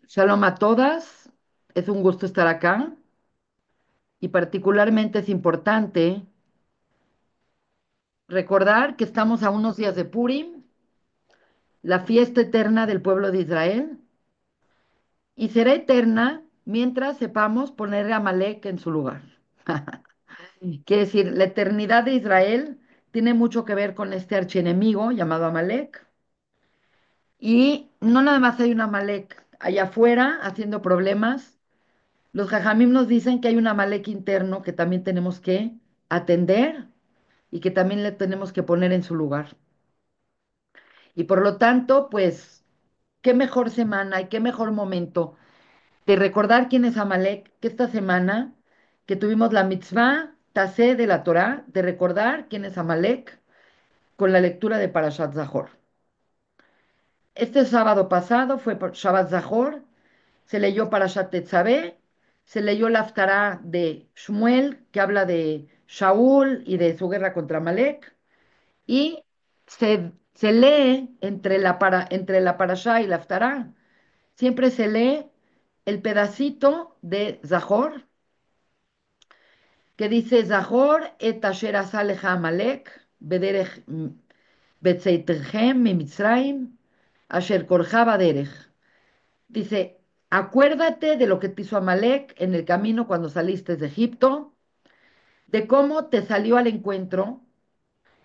Shalom a todas, es un gusto estar acá y particularmente es importante recordar que estamos a unos días de Purim, la fiesta eterna del pueblo de Israel, y será eterna mientras sepamos poner a Amalek en su lugar. Quiere decir, la eternidad de Israel tiene mucho que ver con este archienemigo llamado Amalek, y no nada más hay un Amalek allá afuera haciendo problemas. Los jajamim nos dicen que hay un Amalek interno que también tenemos que atender y que también le tenemos que poner en su lugar. Y por lo tanto, pues, qué mejor semana y qué mejor momento de recordar quién es Amalek que esta semana que tuvimos la mitzvah tasé de la Torá, de recordar quién es Amalek con la lectura de Parashat Zahor. Este sábado pasado fue por Shabbat Zahor, se leyó Parashat Tetzaveh, se leyó la Haftará de Shmuel, que habla de Shaul y de su guerra contra Amalek, y se lee entre la Parashá y la Haftará, siempre se lee el pedacito de Zahor, que dice Zahor et asher asa lecha Amalek, bederech betzeitechem mimitzrayim, asher korcha baderech. Dice, acuérdate de lo que te hizo Amalek en el camino cuando saliste de Egipto, de cómo te salió al encuentro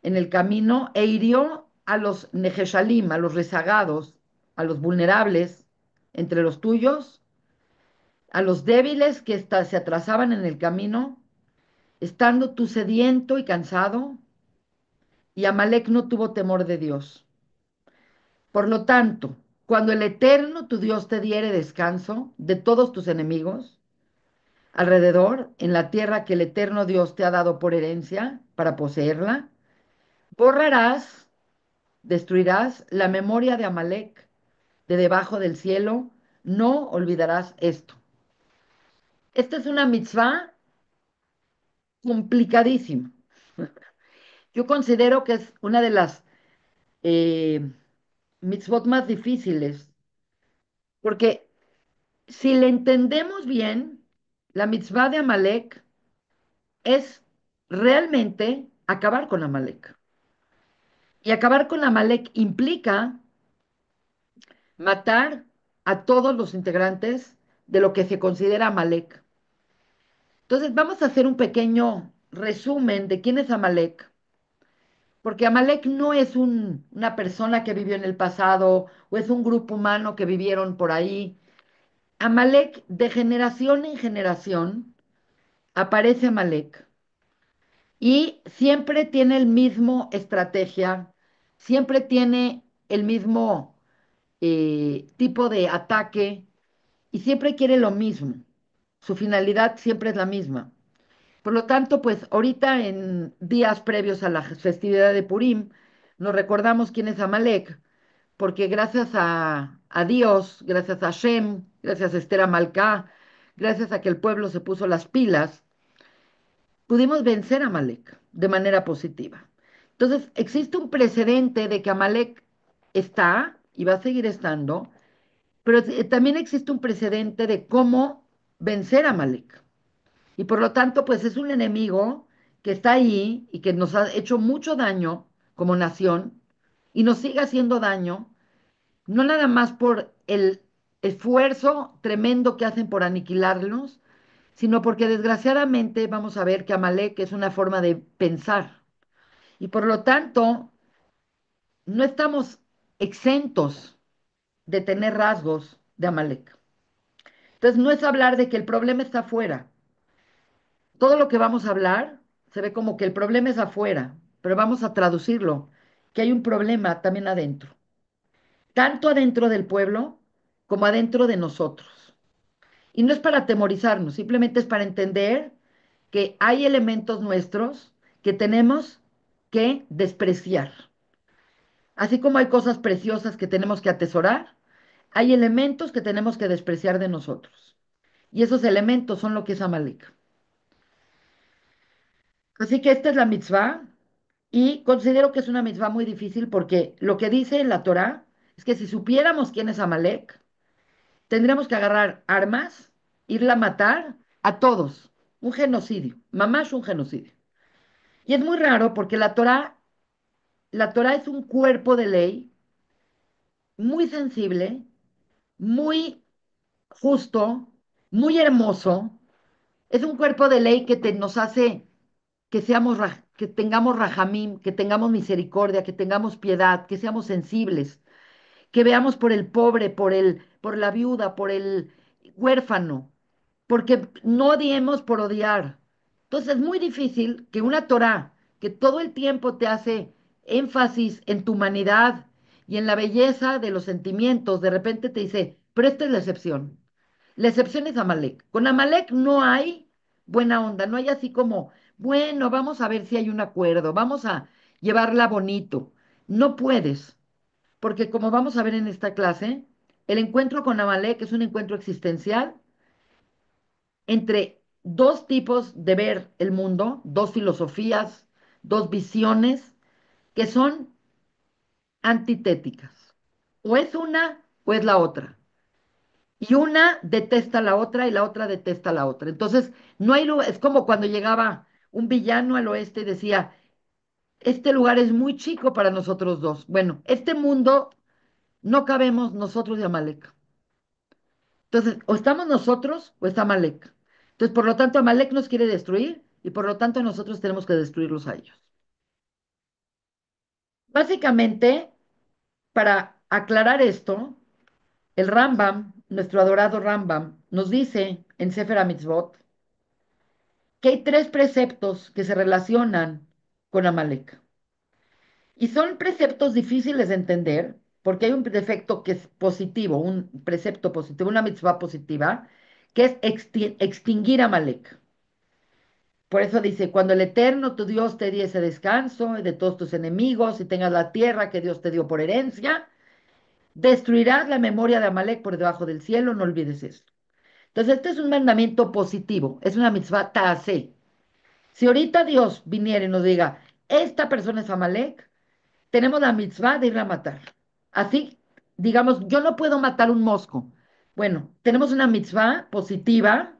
en el camino e hirió a los Nejeshalim, a los rezagados, a los vulnerables entre los tuyos, a los débiles que se atrasaban en el camino, estando tú sediento y cansado, y Amalek no tuvo temor de Dios. Por lo tanto, cuando el Eterno tu Dios te diere descanso de todos tus enemigos, alrededor, en la tierra que el Eterno Dios te ha dado por herencia para poseerla, borrarás, destruirás la memoria de Amalek de debajo del cielo, no olvidarás esto. Esta es una mitzvah complicadísima. Yo considero que es una de las eh, mitzvot más difíciles, porque si le entendemos bien, la mitzvah de Amalek es realmente acabar con Amalek. Y acabar con Amalek implica matar a todos los integrantes de lo que se considera Amalek. Entonces, vamos a hacer un pequeño resumen de quién es Amalek, porque Amalek no es una persona que vivió en el pasado o es un grupo humano que vivieron por ahí. Amalek, de generación en generación, aparece Amalek y siempre tiene el mismo estrategia, siempre tiene el mismo tipo de ataque y siempre quiere lo mismo. Su finalidad siempre es la misma. Por lo tanto, pues ahorita en días previos a la festividad de Purim, nos recordamos quién es Amalek, porque gracias a Dios, gracias a Hashem, gracias a Esther Amalcá, gracias a que el pueblo se puso las pilas, pudimos vencer a Amalek de manera positiva. Entonces, existe un precedente de que Amalek está y va a seguir estando, pero también existe un precedente de cómo vencer a Amalek. Y por lo tanto, pues es un enemigo que está ahí y que nos ha hecho mucho daño como nación y nos sigue haciendo daño, no nada más por el esfuerzo tremendo que hacen por aniquilarnos, sino porque desgraciadamente vamos a ver que Amalek es una forma de pensar. Y por lo tanto, no estamos exentos de tener rasgos de Amalek. Entonces, no es hablar de que el problema está afuera. Todo lo que vamos a hablar se ve como que el problema es afuera, pero vamos a traducirlo, que hay un problema también adentro, tanto adentro del pueblo como adentro de nosotros. Y no es para atemorizarnos, simplemente es para entender que hay elementos nuestros que tenemos que despreciar. Así como hay cosas preciosas que tenemos que atesorar, hay elementos que tenemos que despreciar de nosotros. Y esos elementos son lo que es Amalek. Así que esta es la mitzvah y considero que es una mitzvah muy difícil porque lo que dice en la Torá es que si supiéramos quién es Amalek, tendríamos que agarrar armas, irla a matar a todos. Un genocidio. Mamá es un genocidio. Y es muy raro porque la Torá es un cuerpo de ley muy sensible, muy justo, muy hermoso. Es un cuerpo de ley que nos hace que que tengamos rajamim, que tengamos misericordia, que tengamos piedad, que seamos sensibles, que veamos por el pobre, por la viuda, por el huérfano, porque no odiemos por odiar. Entonces es muy difícil que una Torá que todo el tiempo te hace énfasis en tu humanidad y en la belleza de los sentimientos, de repente te dice, pero esta es la excepción. La excepción es Amalek. Con Amalek no hay buena onda, no hay así como, bueno, vamos a ver si hay un acuerdo, vamos a llevarla bonito. No puedes, porque como vamos a ver en esta clase, el encuentro con Amalek es un encuentro existencial entre dos tipos de ver el mundo, dos filosofías, dos visiones que son antitéticas. O es una o es la otra. Y una detesta a la otra y la otra detesta a la otra. Entonces, no hay lugar, es como cuando llegaba un villano al oeste y decía, este lugar es muy chico para nosotros dos. Bueno, este mundo no cabemos nosotros y Amalek. Entonces, o estamos nosotros o está Amalek. Entonces, por lo tanto, Amalek nos quiere destruir y por lo tanto nosotros tenemos que destruirlos a ellos. Básicamente, para aclarar esto, el Rambam, nuestro adorado Rambam, nos dice en Sefer HaMitzvot que hay tres preceptos que se relacionan con Amalek. Y son preceptos difíciles de entender porque hay un defecto que es positivo, un precepto positivo, una mitzvah positiva, que es extinguir a Amalek. Por eso dice, cuando el Eterno, tu Dios, te diese descanso de todos tus enemigos y tengas la tierra que Dios te dio por herencia, destruirás la memoria de Amalek por debajo del cielo, no olvides eso. Entonces, este es un mandamiento positivo, es una mitzvah ta'aseh. Si ahorita Dios viniera y nos diga, esta persona es Amalek, tenemos la mitzvah de irla a matar. Así, digamos, yo no puedo matar un mosco. Bueno, tenemos una mitzvah positiva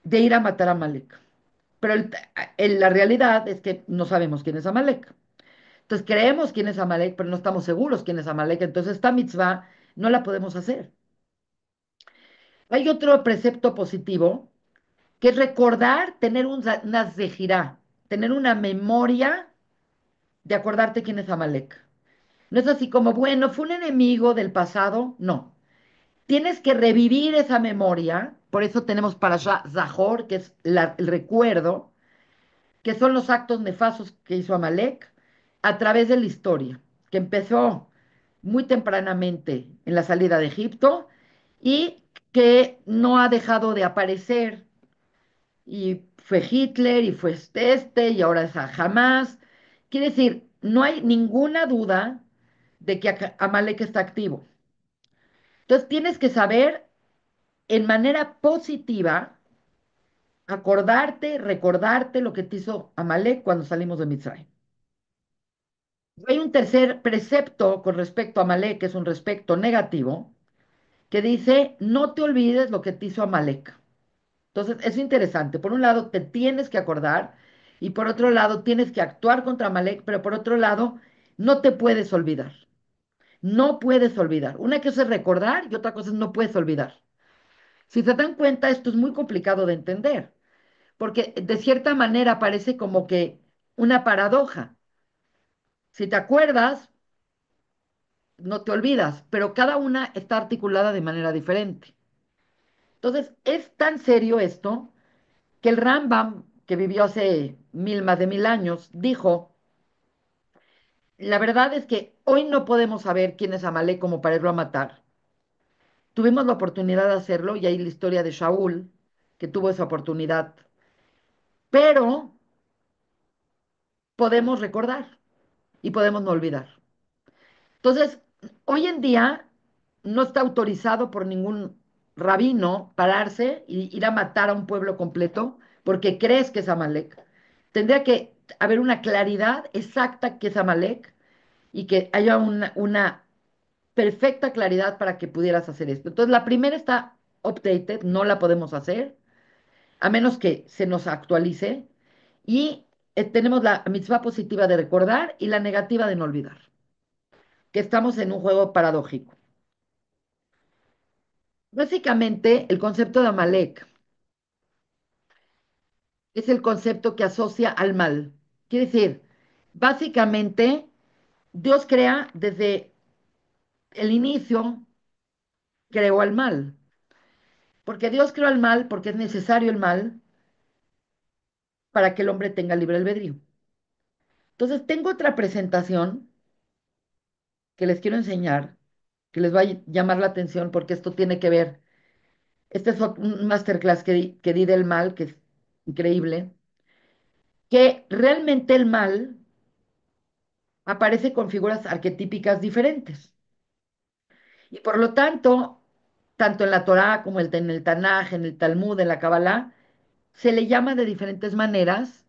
de ir a matar a Amalek. Pero la realidad es que no sabemos quién es Amalek. Entonces creemos quién es Amalek, pero no estamos seguros quién es Amalek. Entonces esta mitzvah no la podemos hacer. Hay otro precepto positivo que es recordar, tener una zejirá, tener una memoria de acordarte quién es Amalek. No es así como, bueno, fue un enemigo del pasado. No. Tienes que revivir esa memoria. Por eso tenemos para Zahor, que es el recuerdo, que son los actos nefastos que hizo Amalek a través de la historia, que empezó muy tempranamente en la salida de Egipto y que no ha dejado de aparecer. Y fue Hitler y fue y ahora es a Hamas. Quiere decir, no hay ninguna duda de que Amalek está activo. Entonces tienes que saber en manera positiva acordarte, recordarte lo que te hizo Amalek cuando salimos de Mitzrayim. Hay un tercer precepto con respecto a Amalek, que es un respecto negativo, que dice, no te olvides lo que te hizo Amalek. Entonces, es interesante. Por un lado, te tienes que acordar y por otro lado, tienes que actuar contra Amalek, pero por otro lado, no te puedes olvidar. No puedes olvidar. Una cosa es recordar y otra cosa es no puedes olvidar. Si se dan cuenta, esto es muy complicado de entender, porque de cierta manera parece como que una paradoja. Si te acuerdas, no te olvidas, pero cada una está articulada de manera diferente. Entonces, es tan serio esto que el Rambam, que vivió hace más de 1000 años, dijo, la verdad es que hoy no podemos saber quién es Amalek como para irlo a matar. Tuvimos la oportunidad de hacerlo y hay la historia de Shaul, que tuvo esa oportunidad, pero podemos recordar y podemos no olvidar. Entonces, hoy en día no está autorizado por ningún rabino pararse y ir a matar a un pueblo completo porque crees que es Amalek. Tendría que haber una claridad exacta que es Amalek y que haya una perfecta claridad para que pudieras hacer esto. Entonces, la primera está updated, no la podemos hacer, a menos que se nos actualice. Y tenemos la mitzvah positiva de recordar y la negativa de no olvidar, que estamos en un juego paradójico. Básicamente, el concepto de Amalek es el concepto que asocia al mal. Quiere decir, básicamente, Dios crea desde el inicio, creó al mal. Porque Dios creó al mal, porque es necesario el mal para que el hombre tenga libre albedrío. Entonces, tengo otra presentación que les quiero enseñar, que les va a llamar la atención porque esto tiene que ver. Este es un masterclass que di del mal, que es increíble, que realmente el mal aparece con figuras arquetípicas diferentes. Y por lo tanto, tanto en la Torá como en el Tanaj, en el Talmud, en la Kabbalah, se le llama de diferentes maneras,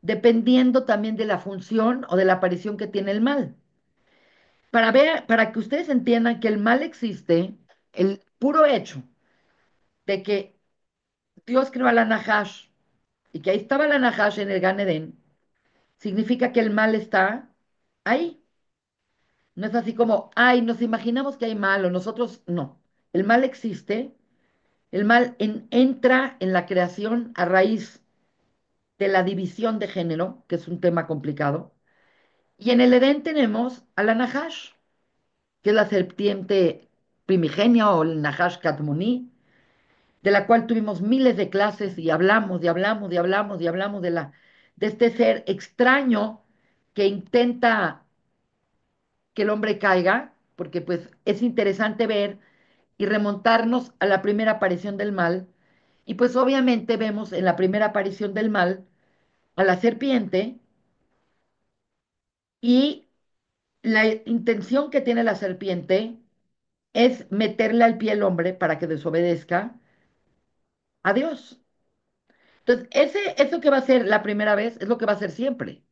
dependiendo también de la función o de la aparición que tiene el mal. Para que ustedes entiendan que el mal existe, el puro hecho de que Dios creó a la Nahash y que ahí estaba la Nahash en el Gan Edén, significa que el mal está ahí. No es así como, ay, nos imaginamos que hay mal o nosotros no. El mal existe, el mal entra en la creación a raíz de la división de género, que es un tema complicado. Y en el Edén tenemos a la Nahash, que es la serpiente primigenia o el Nahash Katmuni, de la cual tuvimos miles de clases y hablamos y hablamos y hablamos y hablamos de este ser extraño que intenta que el hombre caiga, porque pues es interesante ver y remontarnos a la primera aparición del mal. Y pues obviamente vemos en la primera aparición del mal a la serpiente y la intención que tiene la serpiente es meterle al pie al hombre para que desobedezca a Dios. Entonces, eso que va a ser la primera vez es lo que va a ser siempre.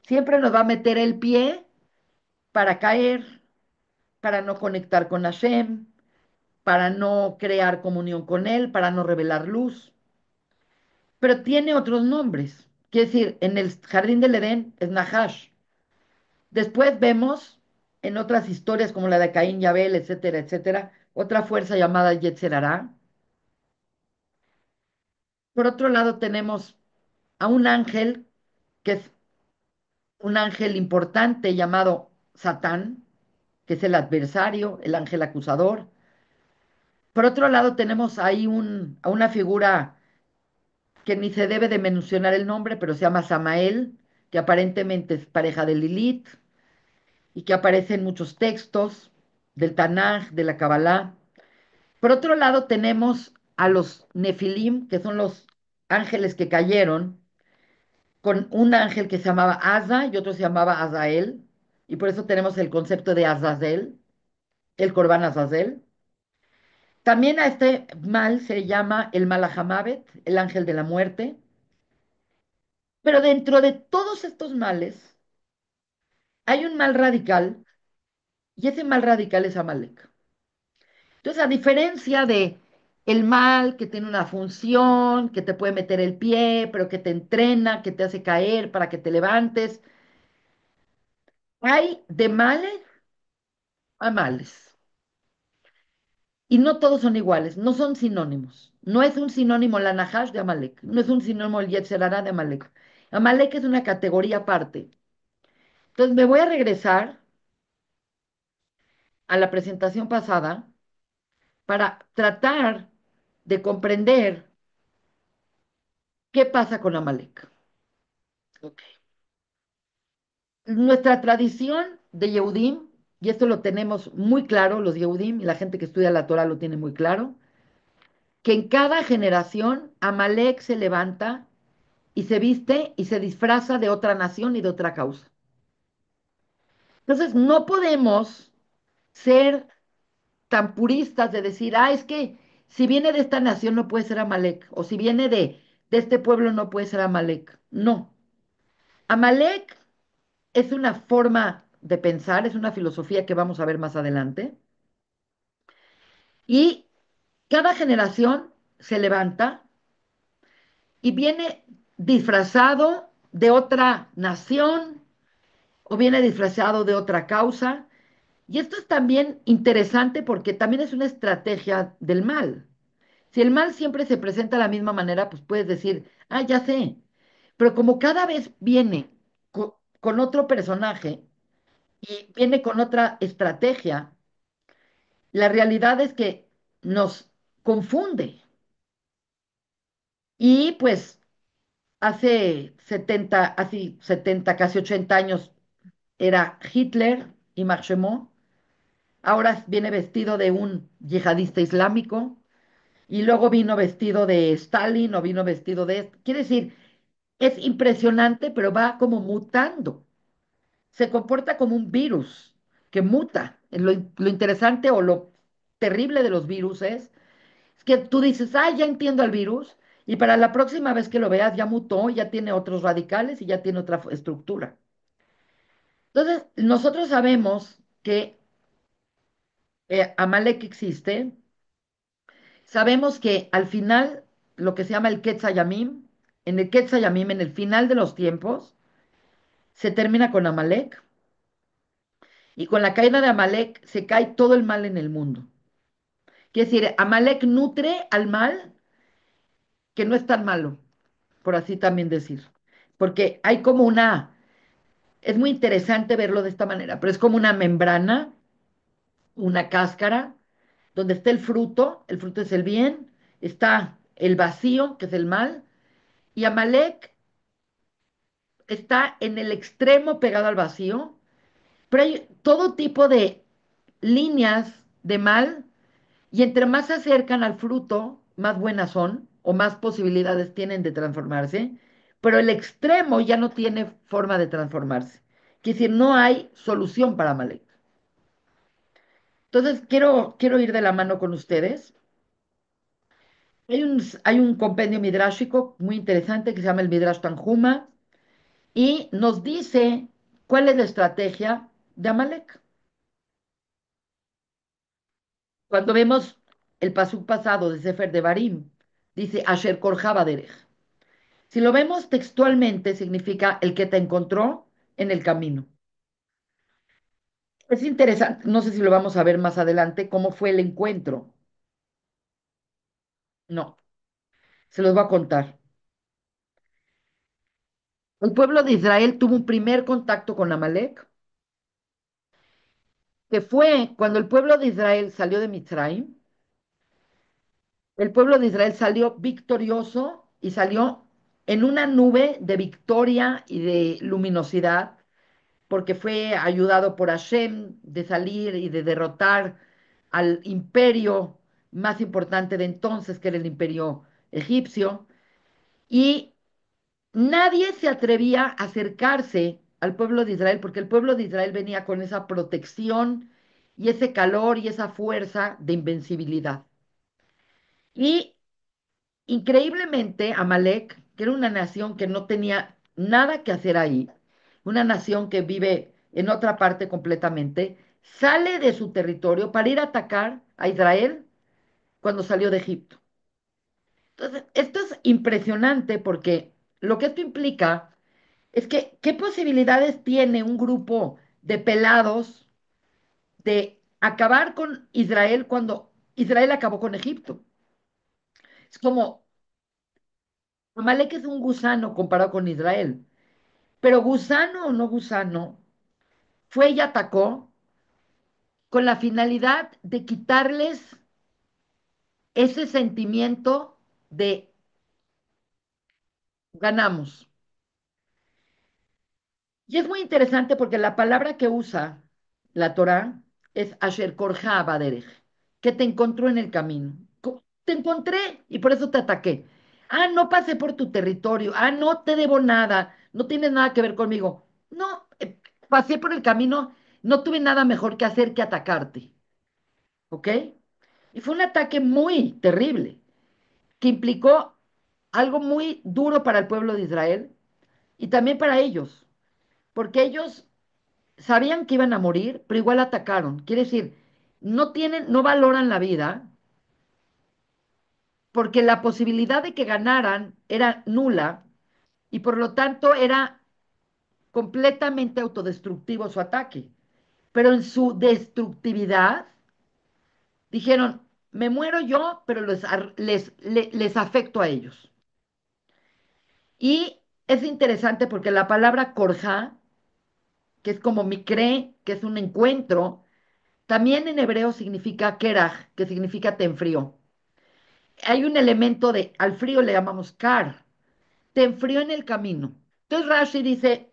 Siempre nos va a meter el pie para caer, para no conectar con Hashem, para no crear comunión con Él, para no revelar luz. Pero tiene otros nombres. Quiere decir, en el jardín del Edén es Nahash. Después vemos en otras historias como la de Caín y Abel, etcétera, etcétera, otra fuerza llamada Yetzer Hará. Por otro lado, tenemos a un ángel que es un ángel importante llamado Satán, que es el adversario, el ángel acusador. Por otro lado, tenemos ahí a una figura que ni se debe de mencionar el nombre, pero se llama Samael, que aparentemente es pareja de Lilith y que aparece en muchos textos del Tanaj, de la Kabbalah. Por otro lado, tenemos a los Nefilim, que son los ángeles que cayeron, con un ángel que se llamaba Asa y otro se llamaba Azael, y por eso tenemos el concepto de Azazel, el Corban Azazel. También a este mal se llama el Malahamavet, el ángel de la muerte. Pero dentro de todos estos males hay un mal radical y ese mal radical es Amalek. Entonces, a diferencia de el mal que tiene una función, que te puede meter el pie, pero que te entrena, que te hace caer para que te levantes, hay de males a males. Y no todos son iguales, no son sinónimos. No es un sinónimo la Nahash de Amalek, no es un sinónimo el Yetzer Hara de Amalek. Amalek es una categoría aparte. Entonces me voy a regresar a la presentación pasada para tratar de comprender qué pasa con Amalek. Ok. Nuestra tradición de Yehudim, y esto lo tenemos muy claro, los Yehudim y la gente que estudia la Torah lo tiene muy claro, que en cada generación Amalek se levanta y se viste y se disfraza de otra nación y de otra causa. Entonces, no podemos ser tan puristas de decir, ah, es que si viene de esta nación no puede ser Amalek, o si viene de este pueblo no puede ser Amalek. No. Amalek es una forma de pensar, es una filosofía que vamos a ver más adelante. Y cada generación se levanta y viene disfrazado de otra nación o viene disfrazado de otra causa. Y esto es también interesante porque también es una estrategia del mal. Si el mal siempre se presenta de la misma manera, pues puedes decir, ah, ya sé. Pero como cada vez viene con otro personaje y viene con otra estrategia, la realidad es que nos confunde. Y pues hace 70 casi 80 años era Hitler y Marchemont. Ahora viene vestido de un yihadista islámico y luego vino vestido de Stalin o vino vestido de... Quiere decir, es impresionante, pero va como mutando. Se comporta como un virus que muta. Lo interesante o lo terrible de los virus es que tú dices, ah, ya entiendo al virus, y para la próxima vez que lo veas ya mutó, ya tiene otros radicales y ya tiene otra estructura. Entonces, nosotros sabemos que Amalek existe, sabemos que al final, lo que se llama el Quetzayamim, en el Quetzayamim, en el final de los tiempos, se termina con Amalek, y con la caída de Amalek se cae todo el mal en el mundo. Quiere decir, Amalek nutre al mal que no es tan malo, por así también decir. Porque hay como es muy interesante verlo de esta manera, pero es como una membrana, una cáscara, donde está el fruto es el bien, está el vacío, que es el mal, y Amalek está en el extremo pegado al vacío, pero hay todo tipo de líneas de mal, y entre más se acercan al fruto, más buenas son, o más posibilidades tienen de transformarse, pero el extremo ya no tiene forma de transformarse. Quiere decir, no hay solución para Amalek. Entonces, quiero ir de la mano con ustedes. Hay un compendio midrásico muy interesante que se llama el Midrash Tanjuma y nos dice cuál es la estrategia de Amalek. Cuando vemos el pasuk pasado de Sefer de Barim, dice Asher Korjaba Derech. Si lo vemos textualmente, significa el que te encontró en el camino. Es interesante, no sé si lo vamos a ver más adelante, cómo fue el encuentro. No, se los voy a contar. El pueblo de Israel tuvo un primer contacto con Amalek, que fue cuando el pueblo de Israel salió de Mitzrayim. El pueblo de Israel salió victorioso y salió en una nube de victoria y de luminosidad, porque fue ayudado por Hashem de salir y de derrotar al imperio más importante de entonces, que era el imperio egipcio, y nadie se atrevía a acercarse al pueblo de Israel, porque el pueblo de Israel venía con esa protección y ese calor y esa fuerza de invencibilidad. Y increíblemente, Amalek, que era una nación que no tenía nada que hacer ahí, una nación que vive en otra parte completamente, sale de su territorio para ir a atacar a Israel cuando salió de Egipto. Entonces, esto es impresionante porque lo que esto implica es que, ¿qué posibilidades tiene un grupo de pelados de acabar con Israel cuando Israel acabó con Egipto? Es como, Amalek es un gusano comparado con Israel. Pero gusano o no gusano, fue y atacó con la finalidad de quitarles ese sentimiento de ganamos. Y es muy interesante porque la palabra que usa la Torá es Asher Korja Baderech, que te encontró en el camino. Te encontré y por eso te ataqué. Ah, no pasé por tu territorio. Ah, no te debo nada. No tienes nada que ver conmigo. No, pasé por el camino. No tuve nada mejor que hacer que atacarte. ¿Ok? Y fue un ataque muy terrible, que implicó algo muy duro para el pueblo de Israel y también para ellos, porque ellos sabían que iban a morir, pero igual atacaron. Quiere decir, no valoran la vida porque la posibilidad de que ganaran era nula y por lo tanto era completamente autodestructivo su ataque. Pero en su destructividad dijeron, me muero yo, pero les afecto a ellos. Y es interesante porque la palabra korja, que es como mikre, que es un encuentro, también en hebreo significa kerach, que significa te enfrió. Hay un elemento de, al frío le llamamos kar, te enfrió en el camino. Entonces Rashi dice,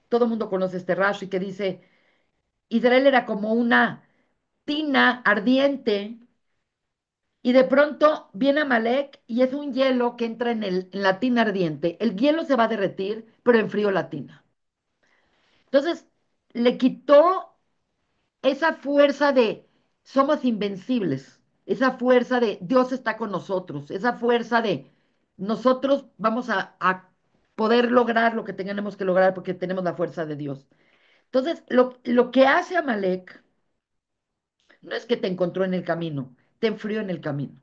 todo el mundo conoce este Rashi, que dice, Israel era como una tina ardiente y de pronto viene Amalek y es un hielo que entra en la tina ardiente. El hielo se va a derretir, pero enfrió la tina. Entonces le quitó esa fuerza de somos invencibles, esa fuerza de Dios está con nosotros, esa fuerza de nosotros vamos a poder lograr lo que tengamos que lograr porque tenemos la fuerza de Dios. Entonces, lo que hace Amalek no es que te encontró en el camino, te enfrió en el camino.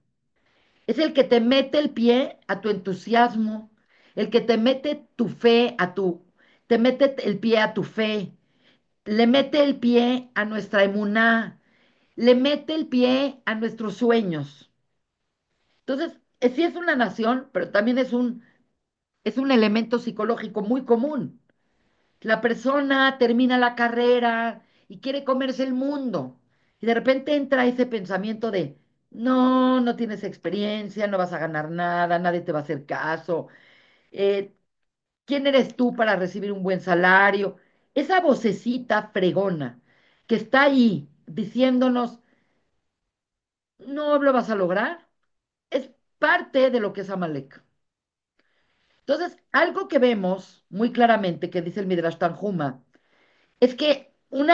Es el que te mete el pie a tu entusiasmo, el que te mete tu fe te mete el pie a tu fe, le mete el pie a nuestra emuná, le mete el pie a nuestros sueños. Entonces, sí es una nación, pero también es un elemento psicológico muy común. La persona termina la carrera y quiere comerse el mundo. Y de repente entra ese pensamiento de, no, no tienes experiencia, no vas a ganar nada, nadie te va a hacer caso. eh, ¿Quién eres tú para recibir un buen salario? Esa vocecita fregona que está ahí diciéndonos, no lo vas a lograr, es parte de lo que es Amalek. Entonces, algo que vemos muy claramente, que dice el Midrash Tanjuma, es que un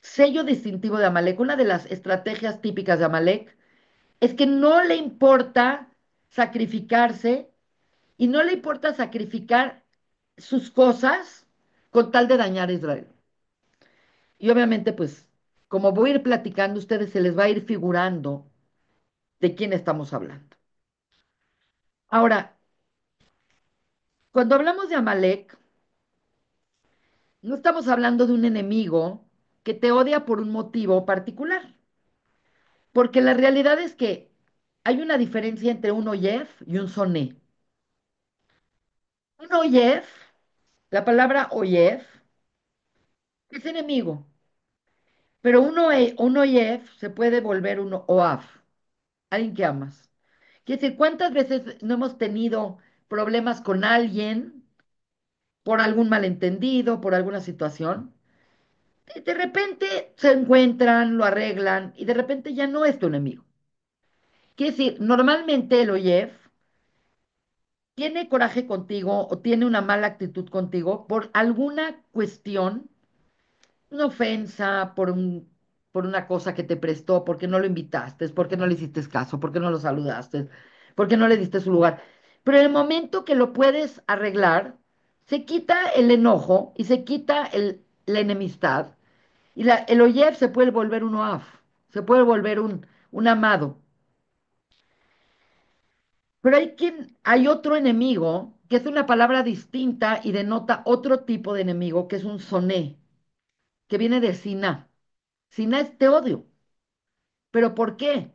sello distintivo de Amalek, una de las estrategias típicas de Amalek, es que no le importa sacrificarse y no le importa sacrificar sus cosas con tal de dañar a Israel. Y obviamente, pues, como voy a ir platicando, a ustedes se les va a ir figurando de quién estamos hablando. Ahora, cuando hablamos de Amalek, no estamos hablando de un enemigo que te odia por un motivo particular, porque la realidad es que hay una diferencia entre un oyef y un soné. Un oyef, la palabra oyef, es enemigo, pero un oyef se puede volver un oaf, alguien que amas. Quiere decir, ¿cuántas veces no hemos tenido problemas con alguien por algún malentendido, por alguna situación? De repente se encuentran, lo arreglan y de repente ya no es tu enemigo. Quiere decir, normalmente el OIEF tiene coraje contigo o tiene una mala actitud contigo por alguna cuestión, una ofensa, por una cosa que te prestó, porque no lo invitaste, porque no le hiciste caso, porque no lo saludaste, porque no le diste su lugar. Pero en el momento que lo puedes arreglar, se quita el enojo y se quita la enemistad. Y el OIEF se puede volver un OAF, se puede volver un amado. Pero hay otro enemigo que es una palabra distinta y denota otro tipo de enemigo, que es un soné, que viene de Siná. Siná es te odio. ¿Pero por qué?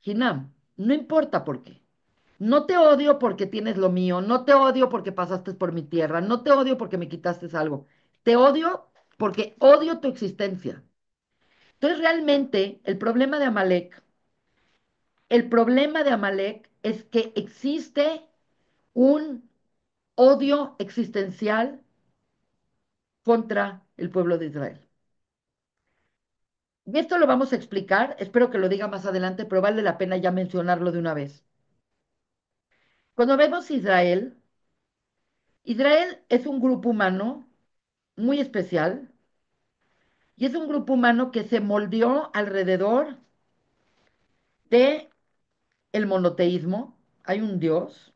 Hinam, no importa por qué. No te odio porque tienes lo mío, no te odio porque pasaste por mi tierra, no te odio porque me quitaste algo. Te odio porque odio tu existencia. Entonces, realmente, el problema de Amalek es que existe un odio existencial contra el pueblo de Israel. Y esto lo vamos a explicar, espero que lo diga más adelante, pero vale la pena ya mencionarlo de una vez. Cuando vemos Israel, Israel es un grupo humano muy especial y es un grupo humano que se moldeó alrededor de el monoteísmo. Hay un Dios,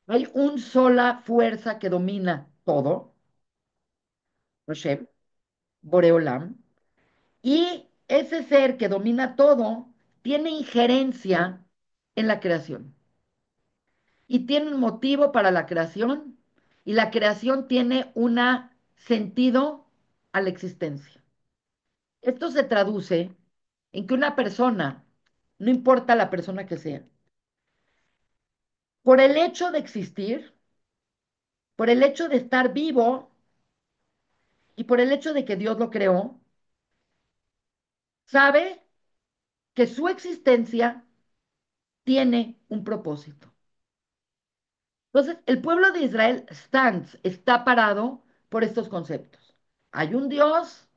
hay una sola fuerza que domina todo. Hashem, Boreolam, y ese ser que domina todo tiene injerencia en la creación y tiene un motivo para la creación y la creación tiene un sentido a la existencia. Esto se traduce en que una persona, no importa la persona que sea, por el hecho de existir, por el hecho de estar vivo y por el hecho de que Dios lo creó, sabe que su existencia tiene un propósito. Entonces, el pueblo de Israel está parado por estos conceptos. Hay un Dios,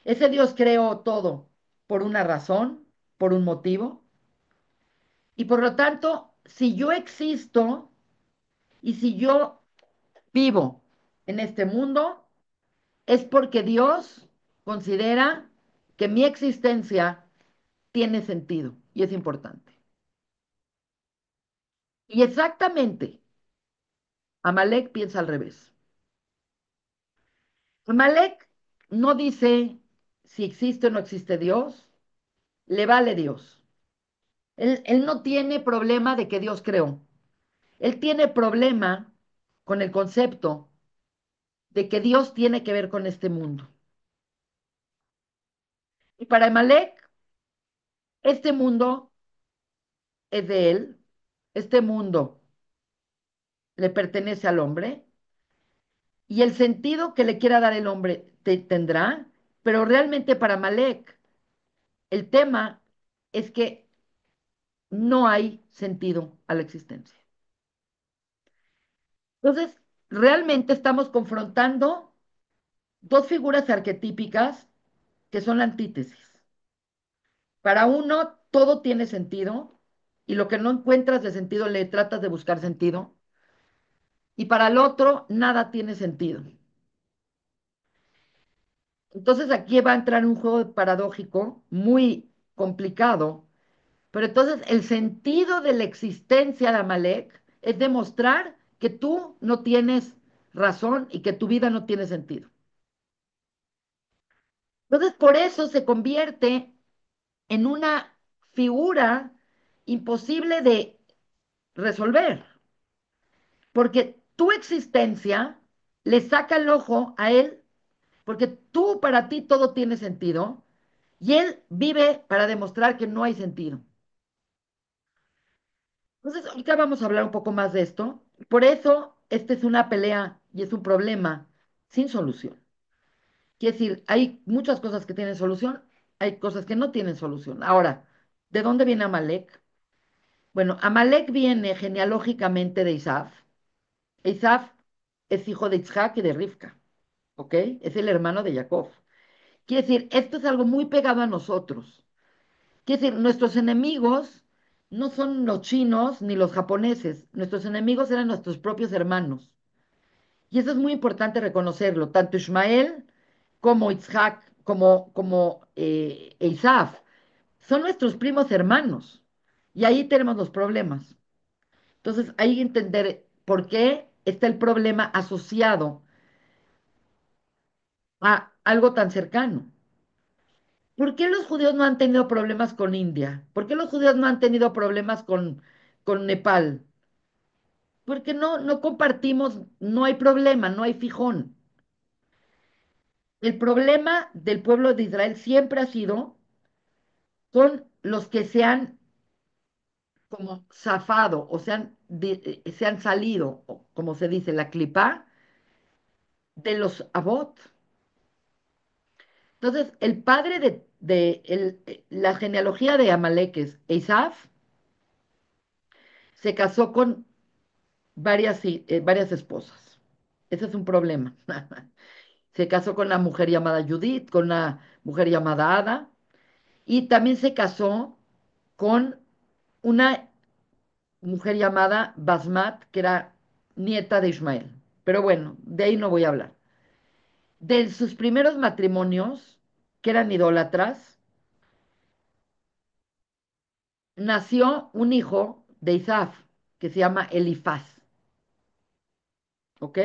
ese Dios creó todo por una razón, por un motivo, y por lo tanto, si yo existo y si yo vivo en este mundo, es porque Dios considera que mi existencia tiene sentido y es importante. Y exactamente, Amalek piensa al revés. Amalek no dice si existe o no existe Dios, le vale Dios. Él no tiene problema de que Dios creó. Él tiene problema con el concepto de que Dios tiene que ver con este mundo. Y para Amalek, este mundo es de él, este mundo le pertenece al hombre y el sentido que le quiera dar el hombre tendrá, pero realmente para Amalek el tema es que no hay sentido a la existencia. Entonces, realmente estamos confrontando dos figuras arquetípicas que son la antítesis. Para uno, todo tiene sentido y lo que no encuentras de sentido le tratas de buscar sentido. Y para el otro, nada tiene sentido. Entonces aquí va a entrar un juego paradójico muy complicado, pero entonces el sentido de la existencia de Amalek es demostrar que tú no tienes razón y que tu vida no tiene sentido. Entonces por eso se convierte en una figura imposible de resolver, porque tu existencia le saca el ojo a él, porque tú para ti todo tiene sentido y él vive para demostrar que no hay sentido. Entonces, ahorita vamos a hablar un poco más de esto. Por eso, esta es una pelea y es un problema sin solución. Quiere decir, hay muchas cosas que tienen solución, hay cosas que no tienen solución. Ahora, ¿de dónde viene Amalek? Bueno, Amalek viene genealógicamente de Isaf. Isaf es hijo de Isaac y de Rivka, ¿ok? Es el hermano de Jacob. Quiere decir, esto es algo muy pegado a nosotros. Quiere decir, nuestros enemigos no son los chinos ni los japoneses. Nuestros enemigos eran nuestros propios hermanos. Y eso es muy importante reconocerlo. Tanto Ismael como Isaac, como Isaf, son nuestros primos hermanos. Y ahí tenemos los problemas. Entonces, hay que entender por qué está el problema asociado a algo tan cercano. ¿Por qué los judíos no han tenido problemas con India? ¿Por qué los judíos no han tenido problemas con Nepal? Porque no compartimos, no hay problema, no hay fijón. El problema del pueblo de Israel siempre ha sido con los que se han como zafado o se han salido, o como se dice, la clipa de los Abot. Entonces, el padre la genealogía de Amaleques, Isaf, se casó con varias esposas. Ese es un problema. Se casó con una mujer llamada Judith, con una mujer llamada Ada, y también se casó con una mujer llamada Basmat, que era nieta de Ismael. Pero bueno, de ahí no voy a hablar. De sus primeros matrimonios, que eran idólatras, nació un hijo de Isaf, que se llama Elifaz, ¿ok?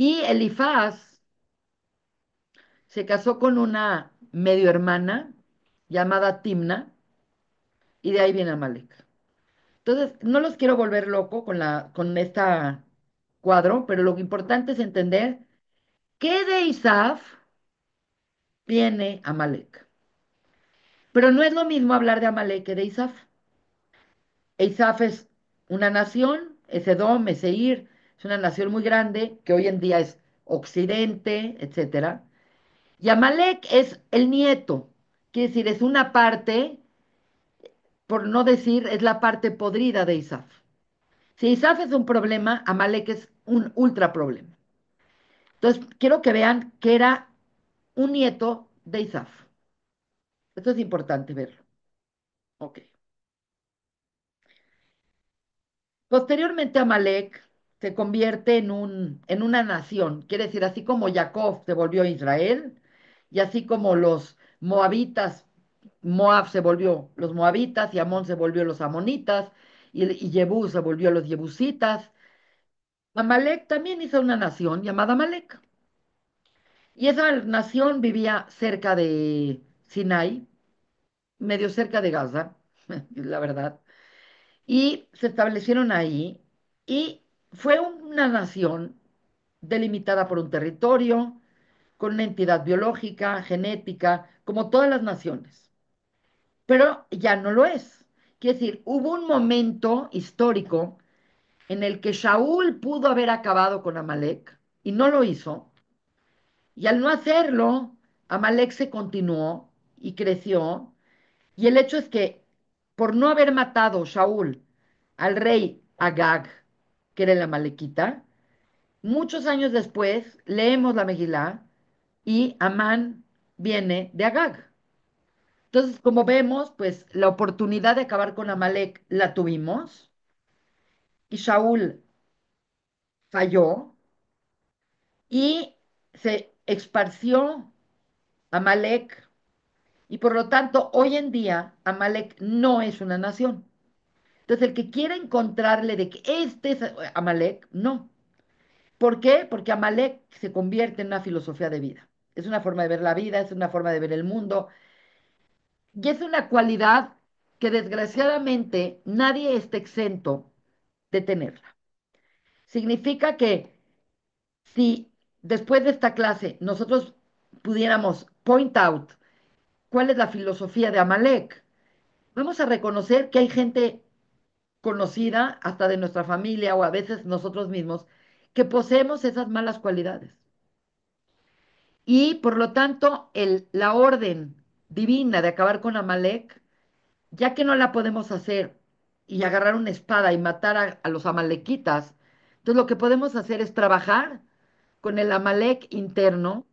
Y Elifaz se casó con una medio hermana llamada Timna, y de ahí viene Amalek. Entonces, no los quiero volver loco con esta cuadro, pero lo importante es entender que de Isaf viene Amalek. Pero no es lo mismo hablar de Amalek que de Isaf. Isaf es una nación, es Edom, es Seir, es una nación muy grande que hoy en día es Occidente, etcétera. Y Amalek es el nieto, quiere decir, es una parte, por no decir, es la parte podrida de Isaf. Si Isaf es un problema, Amalek es un ultra problema. Entonces, quiero que vean que era un nieto de Isaf. Esto es importante verlo. Ok. Posteriormente, Amalek se convierte en una nación. Quiere decir, así como Jacob se volvió Israel, y así como los moabitas, Moab se volvió los moabitas, y Amón se volvió los amonitas, y Jebú se volvió los jebusitas. Amalek también hizo una nación llamada Amalek. Y esa nación vivía cerca de Sinai, medio cerca de Gaza, la verdad, y se establecieron ahí y fue una nación delimitada por un territorio, con una entidad biológica, genética, como todas las naciones, pero ya no lo es. Quiere decir, hubo un momento histórico en el que Shaul pudo haber acabado con Amalek y no lo hizo, y al no hacerlo, Amalek se continuó y creció. Y el hecho es que por no haber matado Shaul al rey Agag, que era el amalequita, muchos años después leemos la Megilá y Amán viene de Agag. Entonces, como vemos, pues la oportunidad de acabar con Amalek la tuvimos y Shaul falló y se esparció Amalek, y por lo tanto hoy en día Amalek no es una nación. Entonces, el que quiera encontrarle de que este es Amalek, no. ¿Por qué? Porque Amalek se convierte en una filosofía de vida. Es una forma de ver la vida, es una forma de ver el mundo, y es una cualidad que desgraciadamente nadie está exento de tenerla. Significa que si después de esta clase nosotros pudiéramos point out cuál es la filosofía de Amalek, vamos a reconocer que hay gente conocida, hasta de nuestra familia o a veces nosotros mismos, que poseemos esas malas cualidades. Y por lo tanto, la orden divina de acabar con Amalek, ya que no la podemos hacer y agarrar una espada y matar a los amalequitas, entonces lo que podemos hacer es trabajar con el Amalek interno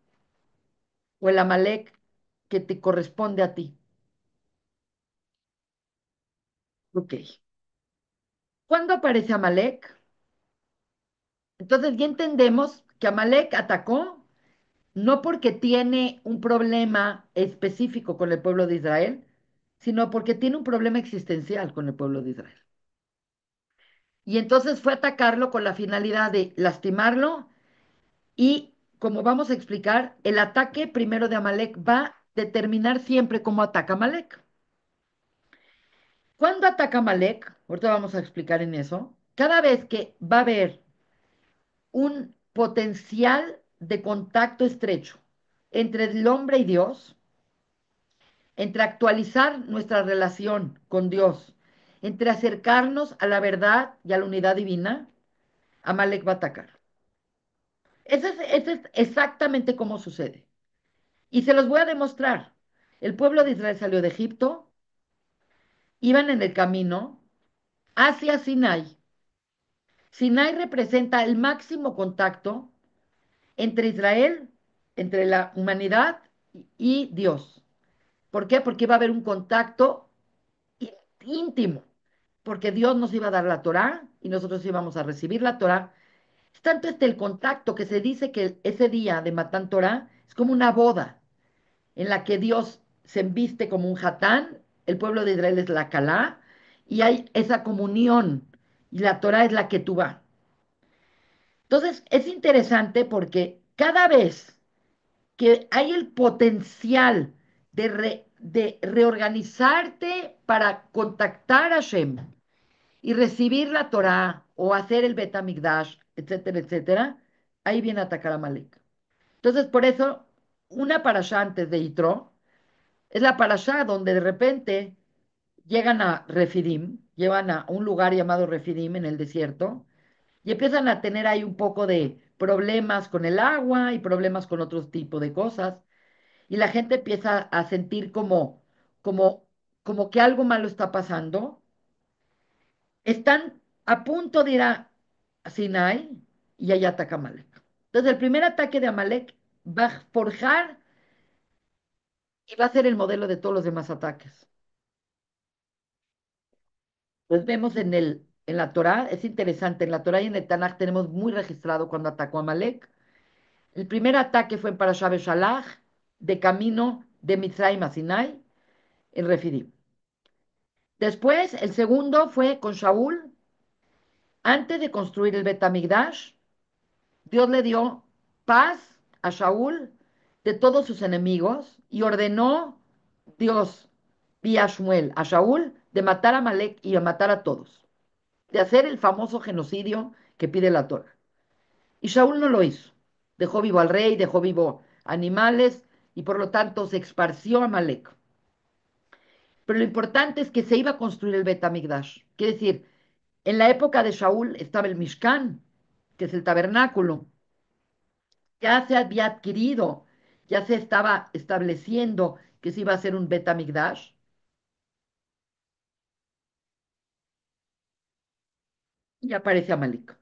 o el Amalek que te corresponde a ti. Ok. ¿Cuándo aparece Amalek? Entonces ya entendemos que Amalek atacó no porque tiene un problema específico con el pueblo de Israel, sino porque tiene un problema existencial con el pueblo de Israel. Y entonces fue a atacarlo con la finalidad de lastimarlo, y, como vamos a explicar, el ataque primero de Amalek va a determinar siempre cómo ataca Amalek. ¿Cuándo ataca Amalek? Ahorita vamos a explicar en eso. Cada vez que va a haber un potencial de contacto estrecho entre el hombre y Dios, entre actualizar nuestra relación con Dios, entre acercarnos a la verdad y a la unidad divina, Amalek va a atacar. Ese es exactamente cómo sucede. Y se los voy a demostrar. El pueblo de Israel salió de Egipto, iban en el camino hacia Sinai. Sinai representa el máximo contacto entre Israel, entre la humanidad y Dios. ¿Por qué? Porque iba a haber un contacto íntimo, porque Dios nos iba a dar la Torá y nosotros íbamos a recibir la Torá. Es tanto el contacto que se dice que ese día de Matán Torá es como una boda en la que Dios se embiste como un hatán, el pueblo de Israel es la calá, y hay esa comunión, y la Torá es la que tú va. Entonces, es interesante porque cada vez que hay el potencial de reorganizarte para contactar a Hashem y recibir la Torah o hacer el Bet HaMikdash, etcétera, etcétera, ahí viene a atacar a Amalek. Entonces, por eso, una parashá antes de Yitro es la parashá donde de repente llegan a Refidim, llevan a un lugar llamado Refidim en el desierto, y empiezan a tener ahí un poco de problemas con el agua y problemas con otro tipo de cosas, y la gente empieza a sentir como, como que algo malo está pasando. Están a punto de ir a Sinai y allá ataca Amalek. Entonces, el primer ataque de Amalek va a forjar y va a ser el modelo de todos los demás ataques. Pues vemos en la Torá, es interesante, en la Torá y en el Tanaj tenemos muy registrado cuando atacó a Amalek. El primer ataque fue en Parashah Beshalach, de camino de Mitzrayim a Sinai, en Refidim. Después, el segundo fue con Shaul, antes de construir el Bet HaMikdash, Dios le dio paz a Shaul de todos sus enemigos y ordenó Dios vía Shmuel a Shaul de matar a Amalek y a matar a todos, de hacer el famoso genocidio que pide la Torah. Y Shaul no lo hizo. Dejó vivo al rey, dejó vivo animales y por lo tanto se esparció Amalek. Pero lo importante es que se iba a construir el Bet HaMikdash. Quiere decir, en la época de Shaul estaba el Mishkan, que es el tabernáculo. Ya se había adquirido, ya se estaba estableciendo que se iba a hacer un Bet HaMikdash y aparece Amalek.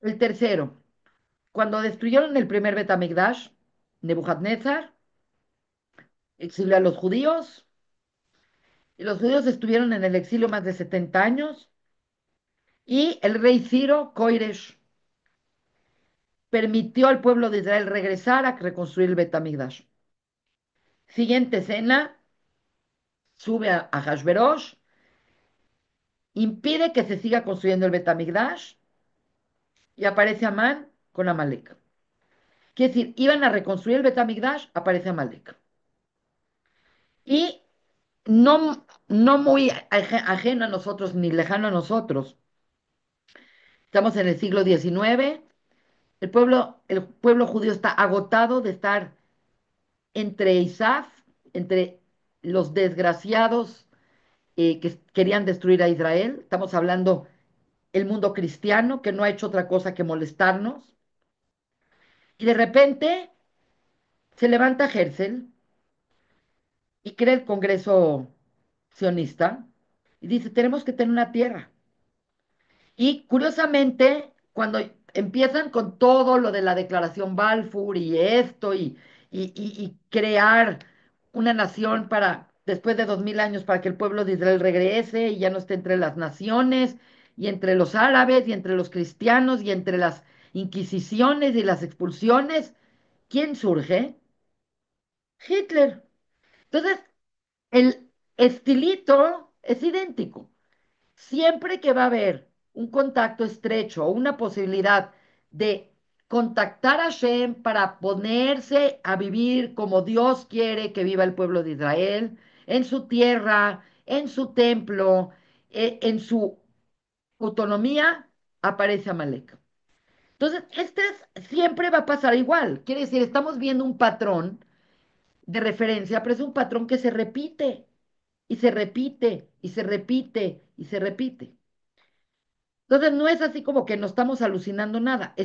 El tercero, cuando destruyeron el primer Bet HaMikdash, Nebuchadnezzar exilió a los judíos y los judíos estuvieron en el exilio más de 70 años y el rey Ciro Koiresh permitió al pueblo de Israel regresar a reconstruir el Bet HaMikdash. Siguiente escena, sube a Hashverosh, impide que se siga construyendo el Bet HaMikdash y aparece Amán con Amalek. Quiere decir, iban a reconstruir el Bet HaMikdash, aparece Amalek. Y no muy ajeno a nosotros ni lejano a nosotros. Estamos en el siglo XIX. El pueblo judío está agotado de estar entre Isaf, entre los desgraciados que querían destruir a Israel. Estamos hablando el mundo cristiano que no ha hecho otra cosa que molestarnos. Y de repente se levanta Herzl y crea el Congreso sionista y dice, tenemos que tener una tierra. Y curiosamente, cuando empiezan con todo lo de la Declaración Balfour y esto y crear una nación para, después de 2000 años, para que el pueblo de Israel regrese y ya no esté entre las naciones y entre los árabes y entre los cristianos y entre las inquisiciones y las expulsiones, ¿quién surge? Hitler. Entonces, el estilito es idéntico. Siempre que va a haber un contacto estrecho o una posibilidad de contactar a Shem para ponerse a vivir como Dios quiere que viva el pueblo de Israel, en su tierra, en su templo, en su autonomía, aparece Amalek. Entonces, siempre va a pasar igual. Quiere decir, estamos viendo un patrón de referencia, pero es un patrón que se repite y se repite y se repite y se repite. Entonces, no es así como que no estamos alucinando nada.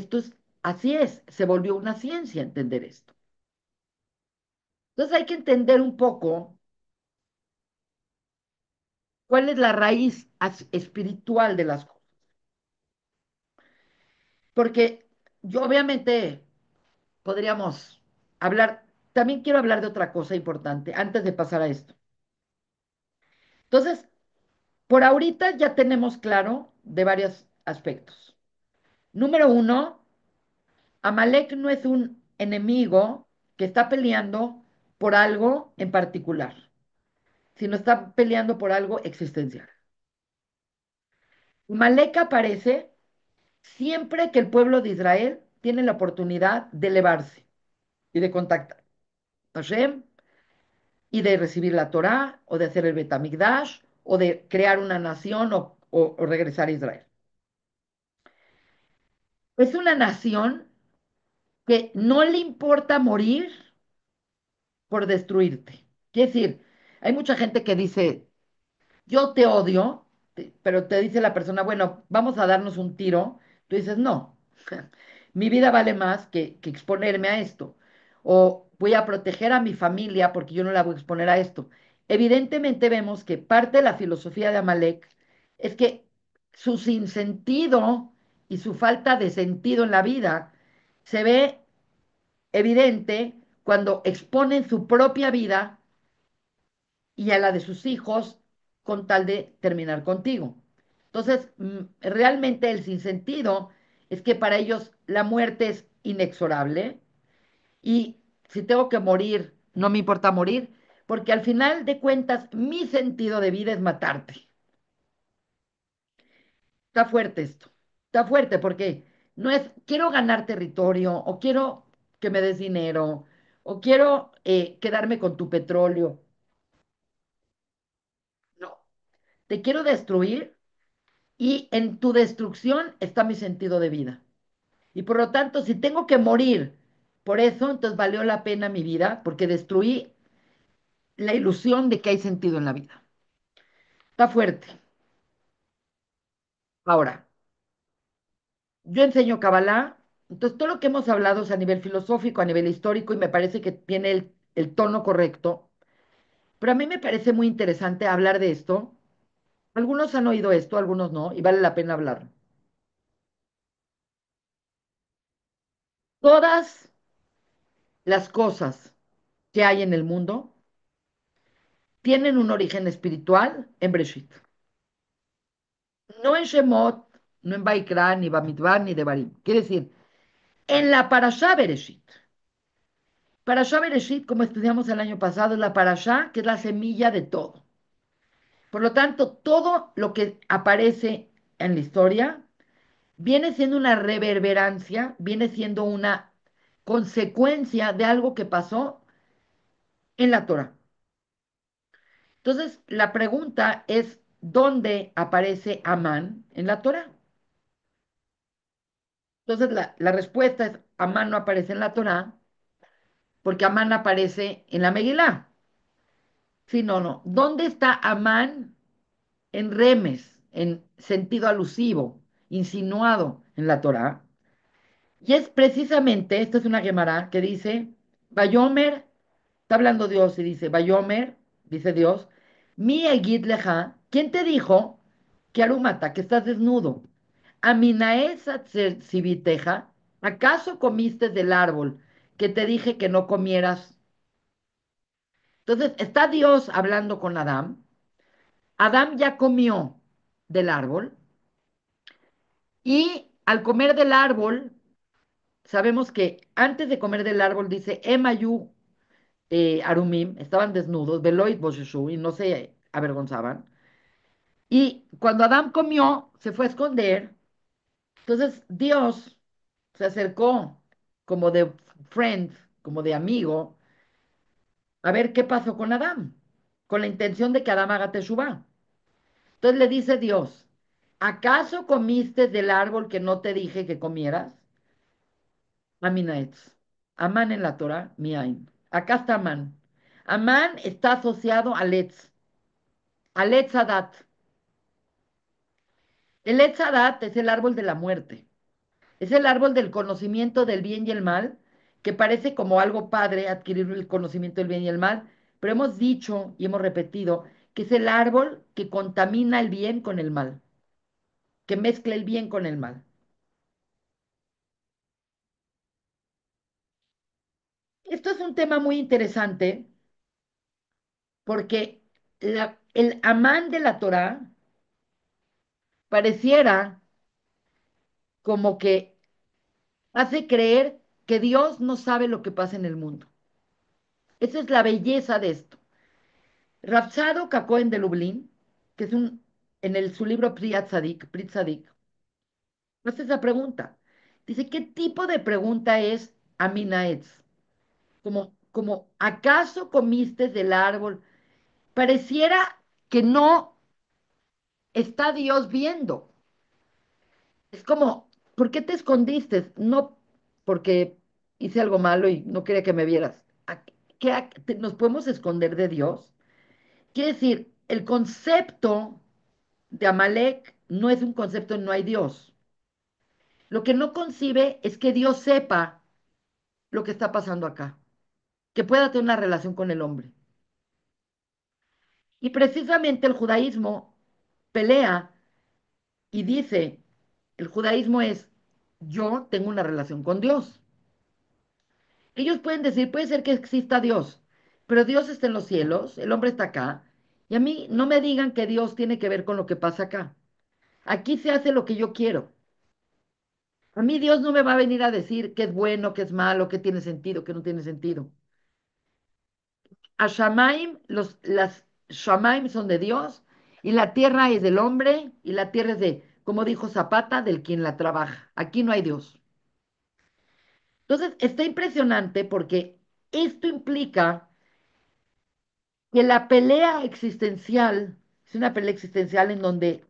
Así es, se volvió una ciencia entender esto. Entonces, hay que entender un poco cuál es la raíz espiritual de las cosas. Porque yo obviamente podríamos hablar, también quiero hablar de otra cosa importante antes de pasar a esto. Entonces, por ahorita ya tenemos claro de varios aspectos. Número uno, Amalek no es un enemigo que está peleando por algo en particular, sino está peleando por algo existencial. Amalek aparece siempre que el pueblo de Israel tiene la oportunidad de elevarse y de contactar a Hashem y de recibir la Torá o de hacer el Betamigdash o de crear una nación o regresar a Israel. Es una nación que no le importa morir por destruirte. Quiere decir, hay mucha gente que dice, yo te odio, pero te dice la persona, bueno, vamos a darnos un tiro. Tú dices, no, mi vida vale más que exponerme a esto. O voy a proteger a mi familia porque yo no la voy a exponer a esto. Evidentemente vemos que parte de la filosofía de Amalek es que su sinsentido y su falta de sentido en la vida se ve evidente cuando exponen su propia vida y a la de sus hijos con tal de terminar contigo. Entonces, realmente el sinsentido es que para ellos la muerte es inexorable y si tengo que morir, no me importa morir, porque al final de cuentas mi sentido de vida es matarte. Está fuerte esto, está fuerte porque no es quiero ganar territorio o quiero que me des dinero o quiero quedarme con tu petróleo. No, te quiero destruir y en tu destrucción está mi sentido de vida. Y por lo tanto, si tengo que morir por eso, entonces valió la pena mi vida porque destruí la ilusión de que hay sentido en la vida. Está fuerte. Ahora, yo enseño Kabbalah, entonces todo lo que hemos hablado es a nivel filosófico, a nivel histórico, y me parece que tiene el tono correcto. Pero a mí me parece muy interesante hablar de esto. Algunos han oído esto, algunos no, y vale la pena hablar. Todas las cosas que hay en el mundo tienen un origen espiritual en Breshit. No en Shemot, no en Baikra, ni Bamidbar, ni Devarim. Quiere decir, en la Parashá Bereshit. Parashá Bereshit, como estudiamos el año pasado, es la Parashá, que es la semilla de todo. Por lo tanto, todo lo que aparece en la historia viene siendo una reverberancia, viene siendo una consecuencia de algo que pasó en la Torah. Entonces, la pregunta es, ¿dónde aparece Amán en la Torah? Entonces, la respuesta es, Amán no aparece en la Torah porque Amán aparece en la Megilá. Sí, no, no. ¿Dónde está Amán en remes, en sentido alusivo, insinuado en la Torah? Y es precisamente, esta es una Gemara que dice, Bayomer, está hablando Dios y dice, Bayomer, dice Dios, mi egid leja, ¿quién te dijo que arúmata, que estás desnudo? Aminaesa civiteja, ¿acaso comiste del árbol que te dije que no comieras? Entonces, está Dios hablando con Adán. Adán ya comió del árbol y al comer del árbol, sabemos que antes de comer del árbol dice, Emayu Arumim, estaban desnudos, Veloit Bosheshu, y no se avergonzaban. Y cuando Adán comió, se fue a esconder. Entonces Dios se acercó como de friend, como de amigo, a ver qué pasó con Adán, con la intención de que Adán haga teshuvá. Entonces le dice Dios, ¿acaso comiste del árbol que no te dije que comieras? Aminaetz. Amán en la Torah, miain. Acá está Amán. Amán está asociado al Etz Adat. El Etz Adat es el árbol de la muerte. Es el árbol del conocimiento del bien y el mal, que parece como algo padre adquirir el conocimiento del bien y el mal, pero hemos dicho y hemos repetido que es el árbol que contamina el bien con el mal, que mezcla el bien con el mal. Esto es un tema muy interesante porque el Amán de la Torá pareciera como que hace creer que Dios no sabe lo que pasa en el mundo. Esa es la belleza de esto. Rapsado Cacoen de Lublin, que es un, en su libro Pri Tzadik, Hace esa pregunta. Dice, ¿qué tipo de pregunta es Aminaetz? Como, ¿acaso comiste del árbol? Pareciera que no está Dios viendo. Es como, ¿por qué te escondiste? No porque hice algo malo y no quería que me vieras. ¿Nos podemos esconder de Dios? Quiere decir, el concepto de Amalek no es un concepto de no hay Dios. Lo que no concibe es que Dios sepa lo que está pasando acá, que pueda tener una relación con el hombre. Y precisamente el judaísmo pelea y dice, el judaísmo es, yo tengo una relación con Dios. Ellos pueden decir, puede ser que exista Dios, pero Dios está en los cielos, el hombre está acá, y a mí no me digan que Dios tiene que ver con lo que pasa acá. Aquí se hace lo que yo quiero. A mí Dios no me va a venir a decir qué es bueno, qué es malo, qué tiene sentido, qué no tiene sentido. A Shamaim, las Shamaim son de Dios, y la tierra es del hombre, y la tierra es de, como dijo Zapata, del quien la trabaja. Aquí no hay Dios. Entonces, está impresionante porque esto implica que la pelea existencial es una pelea existencial en donde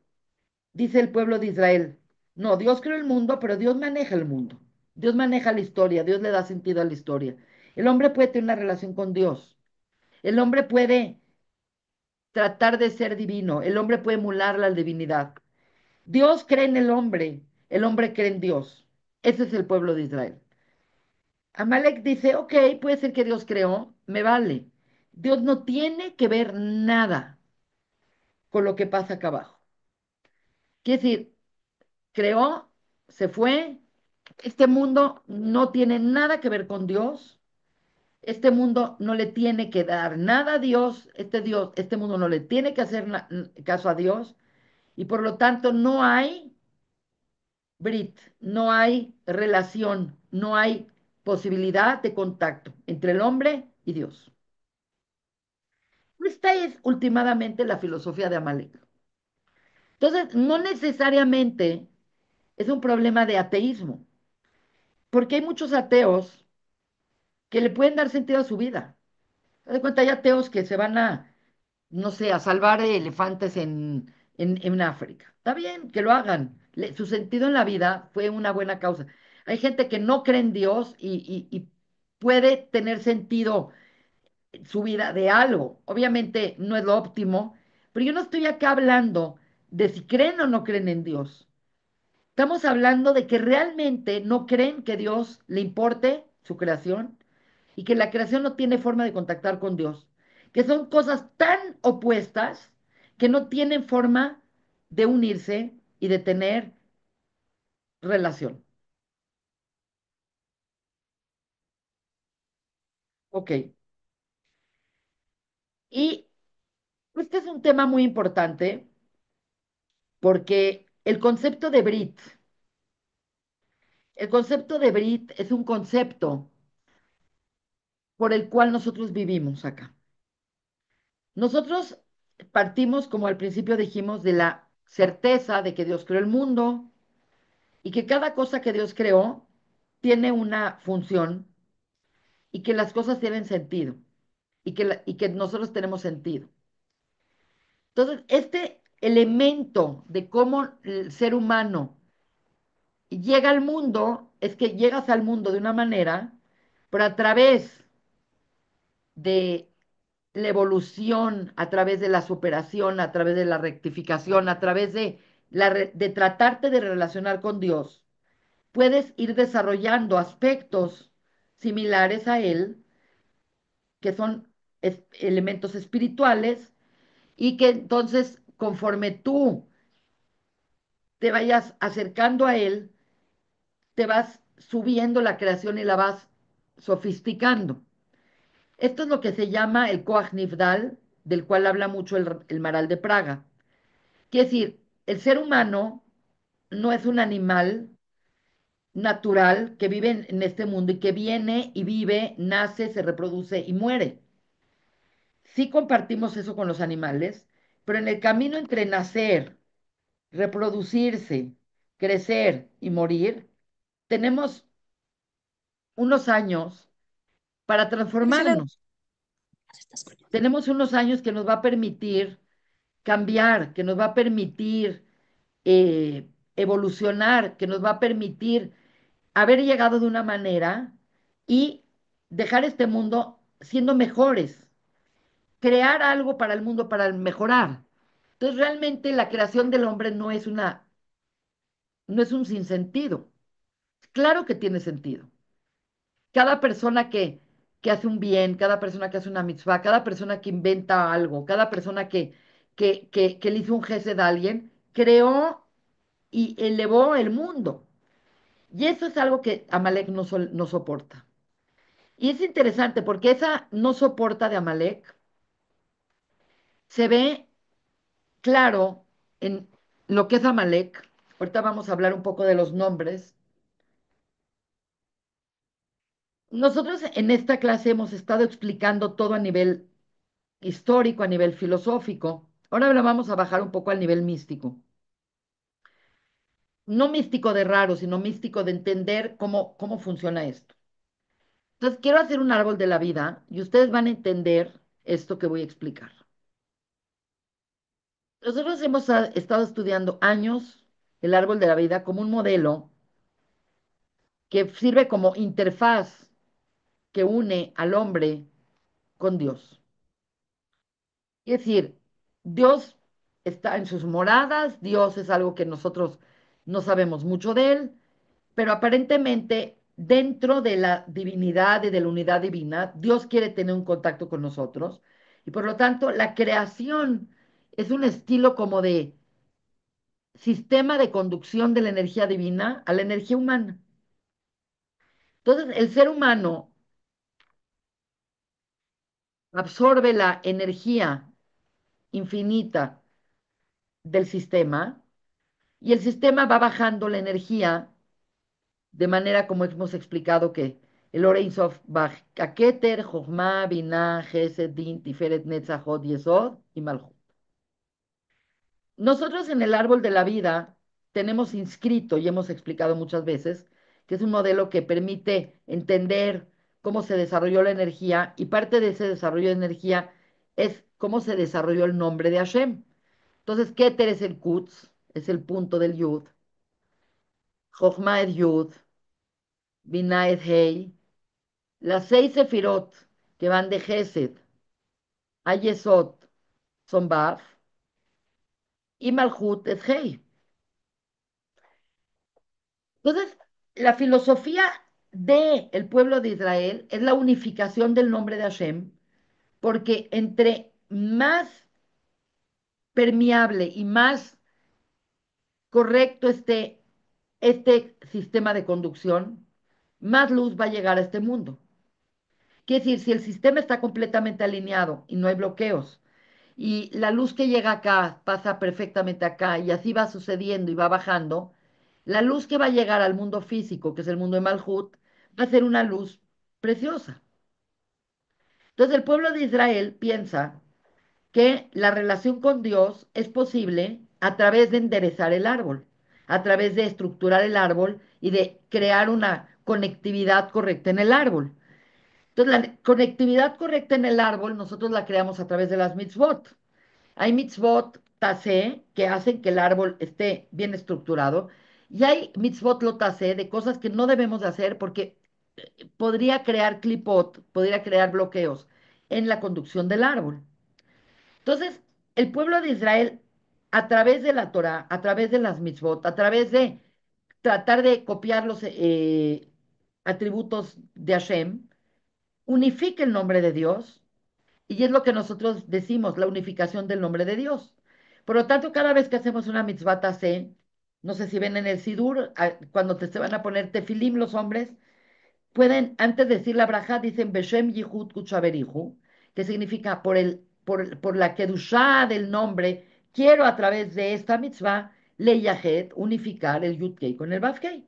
dice el pueblo de Israel, no, Dios creó el mundo, pero Dios maneja el mundo. Dios maneja la historia, Dios le da sentido a la historia. El hombre puede tener una relación con Dios. El hombre puede tratar de ser divino. El hombre puede emular la divinidad. Dios cree en el hombre cree en Dios. Ese es el pueblo de Israel. Amalek dice, ok, puede ser que Dios creó, me vale. Dios no tiene que ver nada con lo que pasa acá abajo. Quiere decir, creó, se fue, este mundo no tiene nada que ver con Dios, este mundo no le tiene que dar nada a Dios, este mundo no le tiene que hacer caso a Dios, y por lo tanto no hay Brit, no hay relación, no hay posibilidad de contacto entre el hombre y Dios. Esta es últimamente la filosofía de Amalek. Entonces, no necesariamente es un problema de ateísmo, porque hay muchos ateos que le pueden dar sentido a su vida. Haz de cuenta, hay ateos que se van a, no sé, a salvar elefantes en África. Está bien, que lo hagan. Su sentido en la vida fue una buena causa. Hay gente que no cree en Dios y puede tener sentido su vida de algo. Obviamente no es lo óptimo, pero yo no estoy acá hablando de si creen o no creen en Dios. Estamos hablando de que realmente no creen que Dios le importe su creación y que la creación no tiene forma de contactar con Dios, que son cosas tan opuestas que no tienen forma de unirse y de tener relación. Ok. Y este es un tema muy importante porque el concepto de Brit es un concepto por el cual nosotros vivimos acá. Nosotros partimos, como al principio dijimos, de la certeza de que Dios creó el mundo y que cada cosa que Dios creó tiene una función y que las cosas tienen sentido y que nosotros tenemos sentido. Entonces, este elemento de cómo el ser humano llega al mundo es que llegas al mundo de una manera, pero a través de la evolución, a través de la superación, a través de la rectificación, a través de tratarte de relacionar con Dios, puedes ir desarrollando aspectos similares a Él, que son elementos espirituales, y que entonces, conforme tú te vayas acercando a Él, te vas subiendo la creación y la vas sofisticando. Esto es lo que se llama el Koach Nifdal, del cual habla mucho el Maral de Praga. Quiere decir, el ser humano no es un animal natural que vive en este mundo y que viene y vive, nace, se reproduce y muere. Sí compartimos eso con los animales, pero en el camino entre nacer, reproducirse crecer y morir, tenemos unos años para Excelente. transformarnos. Tenemos unos años que nos va a permitir cambiar, que nos va a permitir evolucionar, que nos va a permitir haber llegado de una manera y dejar este mundo siendo mejores, crear algo para el mundo para mejorar. Entonces, realmente la creación del hombre no es un sinsentido. Claro que tiene sentido. Cada persona que hace un bien, cada persona que hace una mitzvah, cada persona que inventa algo, cada persona que le hizo un gesed a alguien, creó y elevó el mundo. Y eso es algo que Amalek no soporta. Y es interesante porque esa no soporta de Amalek se ve claro en lo que es Amalek. Ahorita vamos a hablar un poco de los nombres. Nosotros en esta clase hemos estado explicando todo a nivel histórico, a nivel filosófico. Ahora lo vamos a bajar un poco al nivel místico. No místico de raro, sino místico de entender cómo funciona esto. Entonces, quiero hacer un árbol de la vida y ustedes van a entender esto que voy a explicar. Nosotros hemos estado estudiando años el árbol de la vida como un modelo que sirve como interfaz que une al hombre con Dios. Es decir, Dios está en sus moradas, Dios es algo que nosotros no sabemos mucho de él, pero aparentemente dentro de la divinidad y de la unidad divina, Dios quiere tener un contacto con nosotros y por lo tanto la creación es un estilo como de sistema de conducción de la energía divina a la energía humana. Entonces, el ser humano absorbe la energía infinita del sistema y el sistema va bajando la energía de manera como hemos explicado que el Ore Ein Sof baj a Keter, Jochma, Binah, Gesed, Din, Tiferet, Netzach, Hod, Yesod y Malchut. Nosotros en el árbol de la vida tenemos inscrito, y hemos explicado muchas veces, que es un modelo que permite entender cómo se desarrolló la energía y parte de ese desarrollo de energía es cómo se desarrolló el nombre de Hashem. Entonces, Keter es el Kutz, es el punto del Yud, Jochma es Yud, Binah es Hei, las seis sefirot que van de Gesed a Yesod son Baf y Malchut es Hei. Entonces, la filosofía del pueblo de Israel es la unificación del nombre de Hashem, porque entre más permeable y más correcto esté este sistema de conducción, más luz va a llegar a este mundo. Quiere decir, si el sistema está completamente alineado y no hay bloqueos, y la luz que llega acá pasa perfectamente acá, y así va sucediendo y va bajando, la luz que va a llegar al mundo físico, que es el mundo de Malhut, va a ser una luz preciosa. Entonces el pueblo de Israel piensa que la relación con Dios es posible a través de enderezar el árbol, a través de estructurar el árbol y de crear una conectividad correcta en el árbol. Entonces, la conectividad correcta en el árbol nosotros la creamos a través de las mitzvot. Hay mitzvot tasé que hacen que el árbol esté bien estructurado y hay mitzvot lo tasé de cosas que no debemos de hacer porque podría crear clipot, podría crear bloqueos en la conducción del árbol. Entonces, el pueblo de Israel, a través de la Torah, a través de las mitzvot, a través de tratar de copiar los atributos de Hashem, unifica el nombre de Dios y es lo que nosotros decimos, la unificación del nombre de Dios. Por lo tanto, cada vez que hacemos una mitzvah tasé, no sé si ven en el Sidur, cuando te se van a poner tefilim los hombres, pueden, antes de decir la braja, dicen Beshem Yihud Kuchaverihu, que significa por la kedushá del nombre, quiero a través de esta mitzvah, Leyahet, unificar el Yud-Kei con el Vav-Kei.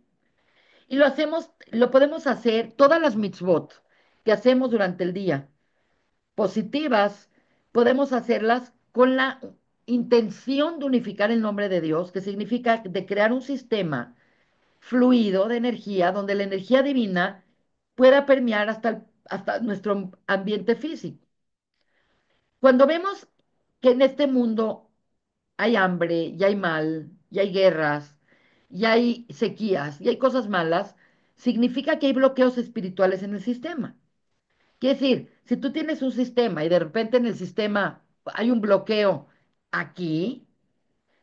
Y lo hacemos, lo podemos hacer, todas las mitzvot que hacemos durante el día, positivas, podemos hacerlas con la intención de unificar el nombre de Dios, que significa de crear un sistema fluido de energía donde la energía divina pueda permear hasta nuestro ambiente físico. Cuando vemos que en este mundo hay hambre, y hay mal, y hay guerras, y hay sequías, y hay cosas malas, significa que hay bloqueos espirituales en el sistema. Quiere decir, si tú tienes un sistema y de repente en el sistema hay un bloqueo aquí,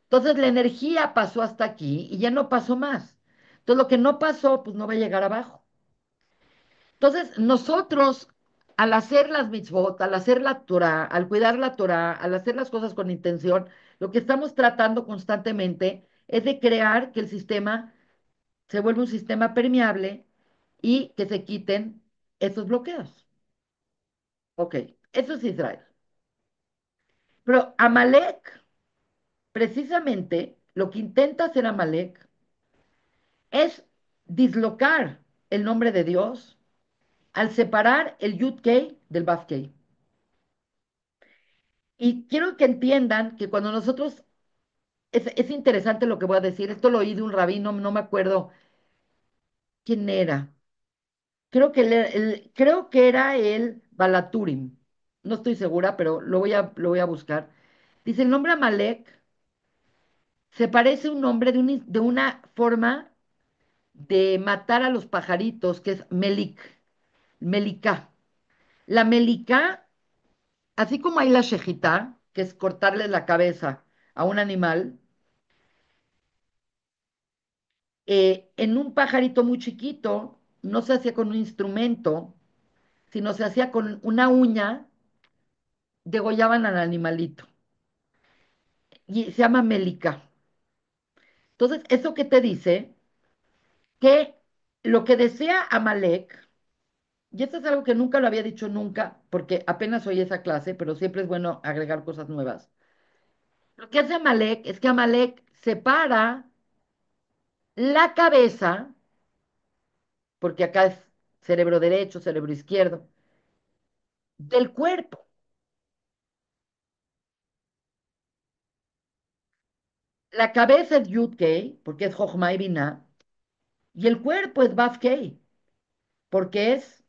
entonces la energía pasó hasta aquí y ya no pasó más. Entonces lo que no pasó, pues no va a llegar abajo. Entonces nosotros, al hacer las mitzvot, al hacer la Torah, al cuidar la Torah, al hacer las cosas con intención, lo que estamos tratando constantemente es de crear que el sistema se vuelva un sistema permeable y que se quiten esos bloqueos. Ok, eso es Israel. Pero Amalek, precisamente, lo que intenta hacer Amalek es dislocar el nombre de Dios al separar el Yud-Kei del Vav-Kei. Y quiero que entiendan que cuando nosotros, es interesante lo que voy a decir, esto lo oí de un rabino, no me acuerdo quién era. Creo que era el Balaturim. No estoy segura, pero lo voy a buscar. Dice, el nombre Amalek se parece a un nombre de una forma de matar a los pajaritos, que es melicá. La melicá, así como hay la shejitá, que es cortarle la cabeza a un animal, en un pajarito muy chiquito no se hacía con un instrumento, sino se hacía con una uña, degollaban al animalito. Y se llama melicá. Entonces, ¿eso qué te dice? Que lo que desea Amalek, y esto es algo que nunca lo había dicho nunca, porque apenas oí esa clase, pero siempre es bueno agregar cosas nuevas. Lo que hace Amalek es que Amalek separa la cabeza, porque acá es cerebro derecho, cerebro izquierdo, del cuerpo. La cabeza es Yud-Kei, porque es Jochma y Binah, y el cuerpo es Vav-Kei, porque es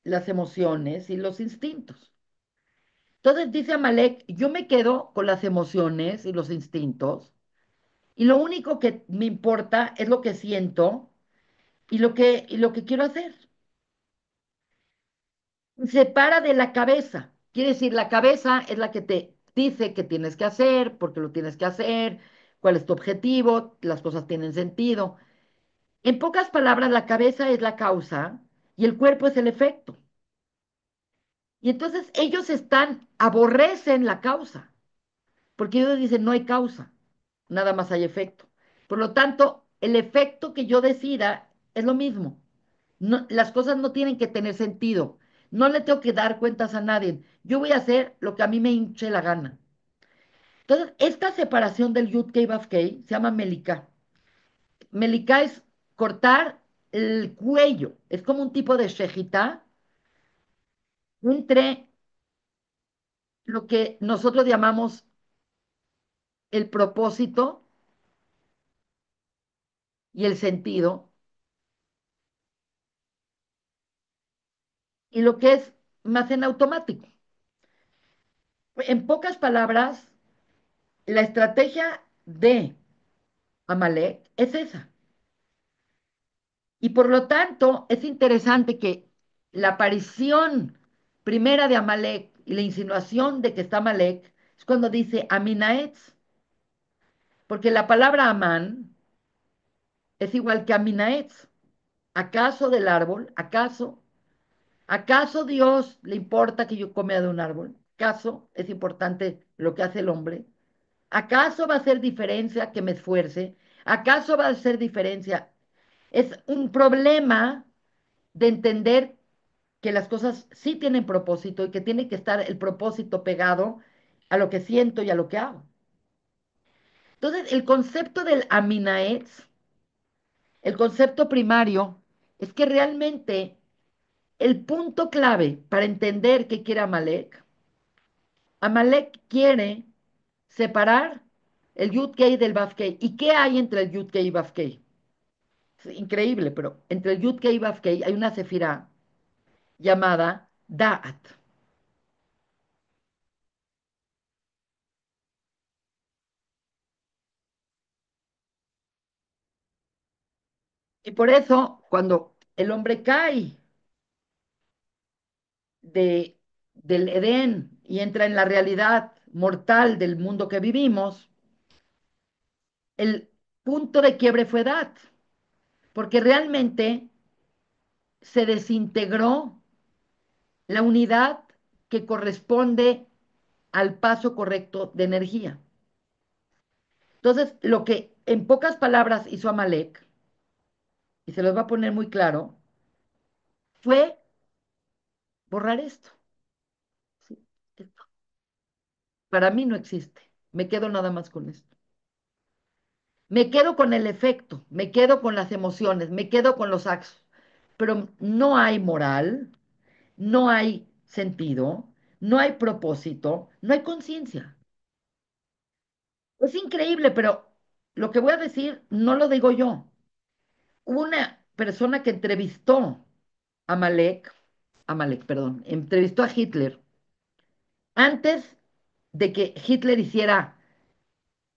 las emociones y los instintos. Entonces dice Amalek, yo me quedo con las emociones y los instintos, y lo único que me importa es lo que siento y lo que quiero hacer. Separa de la cabeza. Quiere decir, la cabeza es la que te dice qué tienes que hacer, por qué lo tienes que hacer, cuál es tu objetivo, las cosas tienen sentido. En pocas palabras, la cabeza es la causa y el cuerpo es el efecto. Y entonces aborrecen la causa, porque ellos dicen no hay causa, nada más hay efecto. Por lo tanto, el efecto que yo decida es lo mismo. Las cosas no tienen que tener sentido. No le tengo que dar cuentas a nadie. Yo voy a hacer lo que a mí me hinche la gana. Entonces, esta separación del Yud Kei Vav Kei se llama Melicá. Melicá es cortar el cuello. Es como un tipo de shejitá entre lo que nosotros llamamos el propósito y el sentido, y lo que es más en automático. En pocas palabras, la estrategia de Amalek es esa. Y por lo tanto, es interesante que la aparición primera de Amalek y la insinuación de que está Amalek es cuando dice Aminaetz, porque la palabra Amán es igual que Aminaetz. ¿Acaso del árbol? ¿Acaso Dios le importa que yo coma de un árbol? ¿Acaso es importante lo que hace el hombre? ¿Acaso va a hacer diferencia que me esfuerce? ¿Acaso va a hacer diferencia? Es un problema de entender que las cosas sí tienen propósito y que tiene que estar el propósito pegado a lo que siento y a lo que hago. Entonces, el concepto del Aminaetz, el concepto primario, es que realmente el punto clave para entender qué quiere Amalek quiere separar el Yud-Kei del Vav-Kei. ¿Y qué hay entre el Yud-Kei y Vav-Kei? Es increíble, pero entre el Yud-Kei y Vav-Kei hay una sefirá llamada Da'at. Y por eso, cuando el hombre cae de, del Edén y entra en la realidad mortal del mundo que vivimos, el punto de quiebre fue Dat, porque realmente se desintegró la unidad que corresponde al paso correcto de energía. Entonces, lo que en pocas palabras hizo Amalek, y se los va a poner muy claro, fue borrar esto. ¿Sí? Esto para mí no existe. Me quedo nada más con esto. Me quedo con el efecto, me quedo con las emociones, me quedo con los actos, pero no hay moral, no hay sentido, no hay propósito, no hay conciencia. Es increíble, pero lo que voy a decir no lo digo yo. Hubo una persona que entrevistó a Malek, perdón, entrevistó a Hitler antes de que Hitler hiciera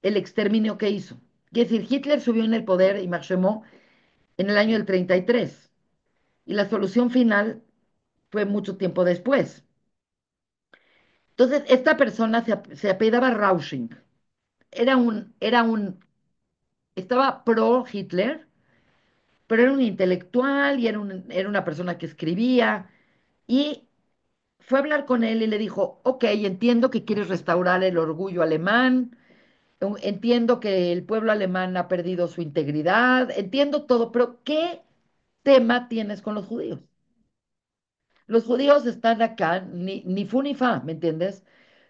el exterminio que hizo. Es decir, Hitler subió en el poder y marchó en el año del 33 y la solución final fue mucho tiempo después. Entonces, esta persona se apellidaba Rausching. Estaba pro Hitler, pero era un intelectual y era una persona que escribía y fue a hablar con él y le dijo, ok, entiendo que quieres restaurar el orgullo alemán, entiendo que el pueblo alemán ha perdido su integridad, entiendo todo, pero ¿qué tema tienes con los judíos? Los judíos están acá, ni fu ni fa, ¿me entiendes?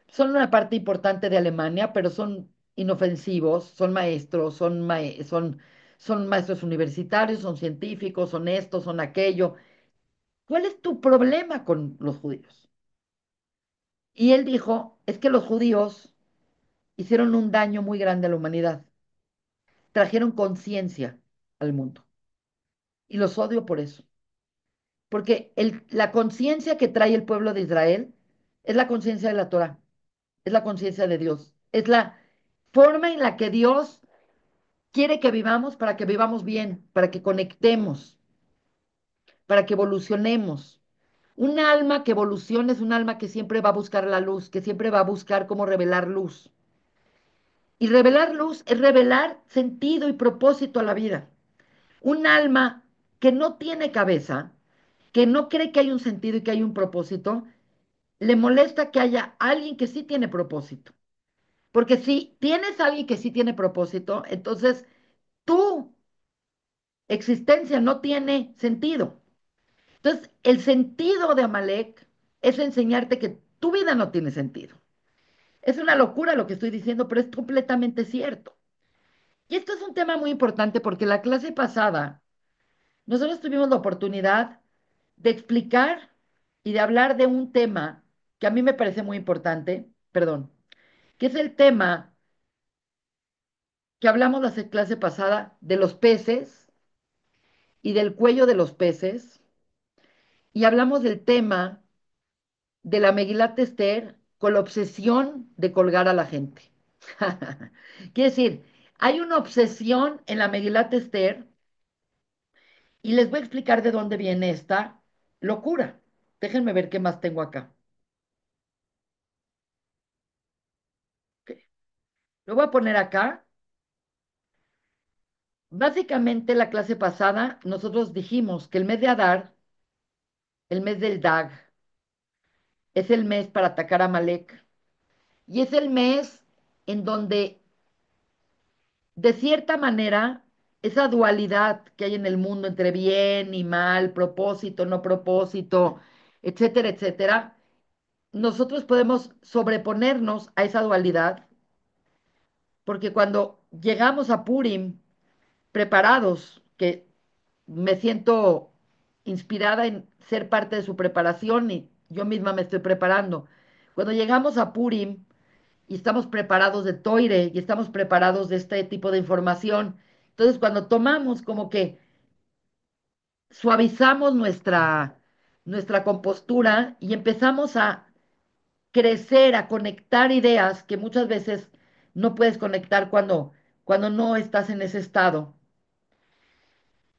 Son una parte importante de Alemania, pero son inofensivos, son maestros, son maestros universitarios, son científicos, son esto, son aquello. ¿Cuál es tu problema con los judíos? Y él dijo, es que los judíos hicieron un daño muy grande a la humanidad, trajeron conciencia al mundo y los odio por eso, porque la conciencia que trae el pueblo de Israel es la conciencia de la Torah, es la conciencia de Dios, es la forma en la que Dios quiere que vivamos para que vivamos bien, para que conectemos, para que evolucionemos. Un alma que evoluciona es un alma que siempre va a buscar la luz, que siempre va a buscar cómo revelar luz. Y revelar luz es revelar sentido y propósito a la vida. Un alma que no tiene cabeza, que no cree que hay un sentido y que hay un propósito, le molesta que haya alguien que sí tiene propósito. Porque si tienes a alguien que sí tiene propósito, entonces tu existencia no tiene sentido. Entonces, el sentido de Amalek es enseñarte que tu vida no tiene sentido. Es una locura lo que estoy diciendo, pero es completamente cierto. Y esto es un tema muy importante porque la clase pasada nosotros tuvimos la oportunidad de explicar y de hablar de un tema que a mí me parece muy importante, perdón, que es el tema que hablamos la clase pasada de los peces y del cuello de los peces, y hablamos del tema de la Megilat Esther con la obsesión de colgar a la gente. Quiere decir, hay una obsesión en la Megilat Esther y les voy a explicar de dónde viene esta locura. Déjenme ver qué más tengo acá. Ok, lo voy a poner acá. Básicamente, la clase pasada nosotros dijimos que el mes de Adar, el mes del Dag, es el mes para atacar a Malek y es el mes en donde, de cierta manera, esa dualidad que hay en el mundo entre bien y mal, propósito, no propósito, etcétera, etcétera, nosotros podemos sobreponernos a esa dualidad porque cuando llegamos a Purim preparados, que me siento inspirada en ser parte de su preparación y yo misma me estoy preparando. Cuando llegamos a Purim, y estamos preparados de toire y estamos preparados de este tipo de información. Entonces, cuando tomamos como que suavizamos nuestra compostura y empezamos a crecer, a conectar ideas que muchas veces no puedes conectar cuando no estás en ese estado.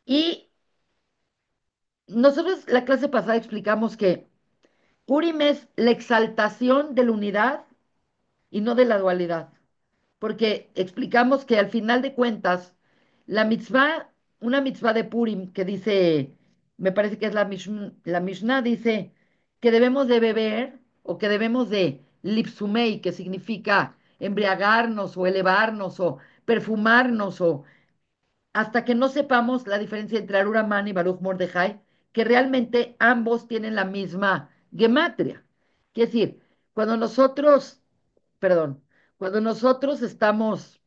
Y nosotros la clase pasada explicamos que Purim es la exaltación de la unidad y no de la dualidad, porque explicamos que al final de cuentas, la mitzvah, una mitzvah de Purim que dice, me parece que es la Mishnah, dice que debemos de beber o que debemos de lipsumei, que significa embriagarnos o elevarnos o perfumarnos o hasta que no sepamos la diferencia entre Arura Man y Baruch Mordejai, que realmente ambos tienen la misma gematria. Es decir, cuando nosotros, perdón, cuando nosotros estamos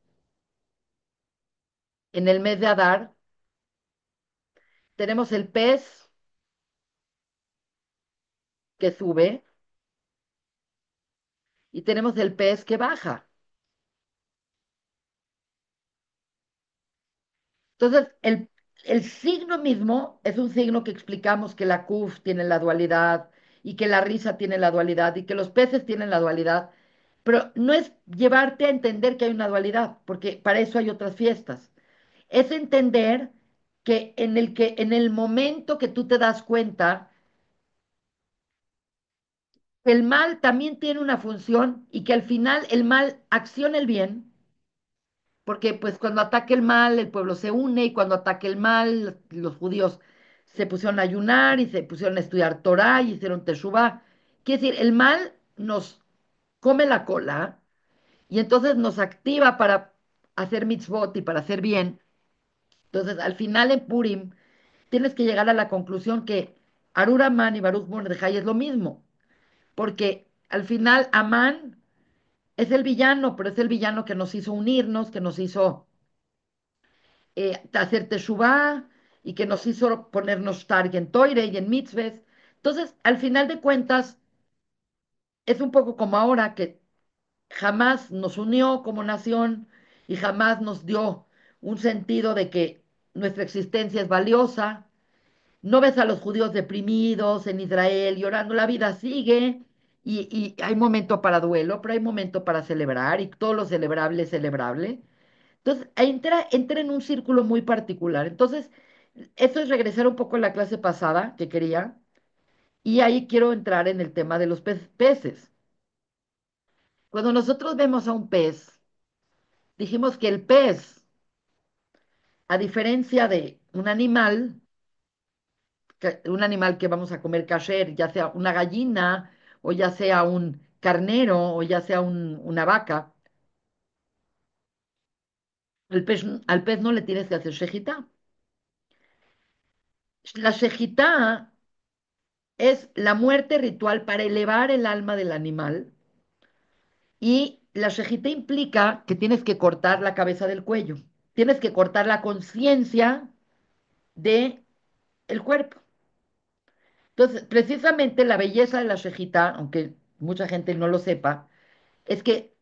en el mes de Adar, tenemos el pez que sube y tenemos el pez que baja. Entonces, el signo mismo es un signo que explicamos que la Kuf tiene la dualidad y que la risa tiene la dualidad y que los peces tienen la dualidad, pero no es llevarte a entender que hay una dualidad, porque para eso hay otras fiestas. Es entender que en el momento que tú te das cuenta, el mal también tiene una función y que al final el mal acciona el bien, porque pues cuando ataque el mal, el pueblo se une y cuando ataque el mal, los judíos se pusieron a ayunar y se pusieron a estudiar Torah y hicieron Teshuvah. Quiere decir, el mal nos come la cola y entonces nos activa para hacer mitzvot y para hacer bien. Entonces, al final en Purim tienes que llegar a la conclusión que Arura Man y Baruch Mordejai es lo mismo, porque al final Amán es el villano, pero es el villano que nos hizo unirnos, que nos hizo hacer teshuvá y que nos hizo ponernos tar y en toire y en mitzvahs. Entonces, al final de cuentas, es un poco como ahora que jamás nos unió como nación y jamás nos dio un sentido de que nuestra existencia es valiosa. No ves a los judíos deprimidos en Israel llorando, la vida sigue y hay momento para duelo, pero hay momento para celebrar y todo lo celebrable es celebrable. Entonces, entra en un círculo muy particular. Entonces, eso es regresar un poco a la clase pasada que quería, y ahí quiero entrar en el tema de los peces. Cuando nosotros vemos a un pez, dijimos que el pez, a diferencia de un animal que vamos a comer kasher, ya sea una gallina, o ya sea un carnero, o ya sea una vaca, al pez no le tienes que hacer shejitá. La shejitá es la muerte ritual para elevar el alma del animal y la shejita implica que tienes que cortar la cabeza del cuello, tienes que cortar la conciencia de el cuerpo. Entonces, precisamente la belleza de la shejita, aunque mucha gente no lo sepa, es que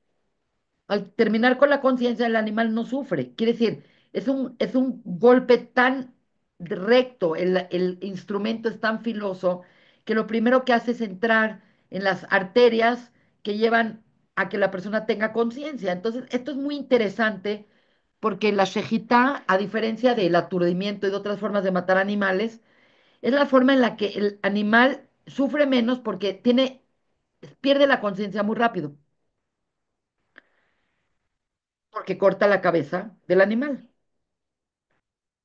al terminar con la conciencia el animal no sufre. Quiere decir, es un golpe tan recto, el instrumento es tan filoso que lo primero que hace es entrar en las arterias que llevan a que la persona tenga conciencia. Entonces, esto es muy interesante porque la shejitá, a diferencia del aturdimiento y de otras formas de matar animales, es la forma en la que el animal sufre menos porque pierde la conciencia muy rápido, porque corta la cabeza del animal.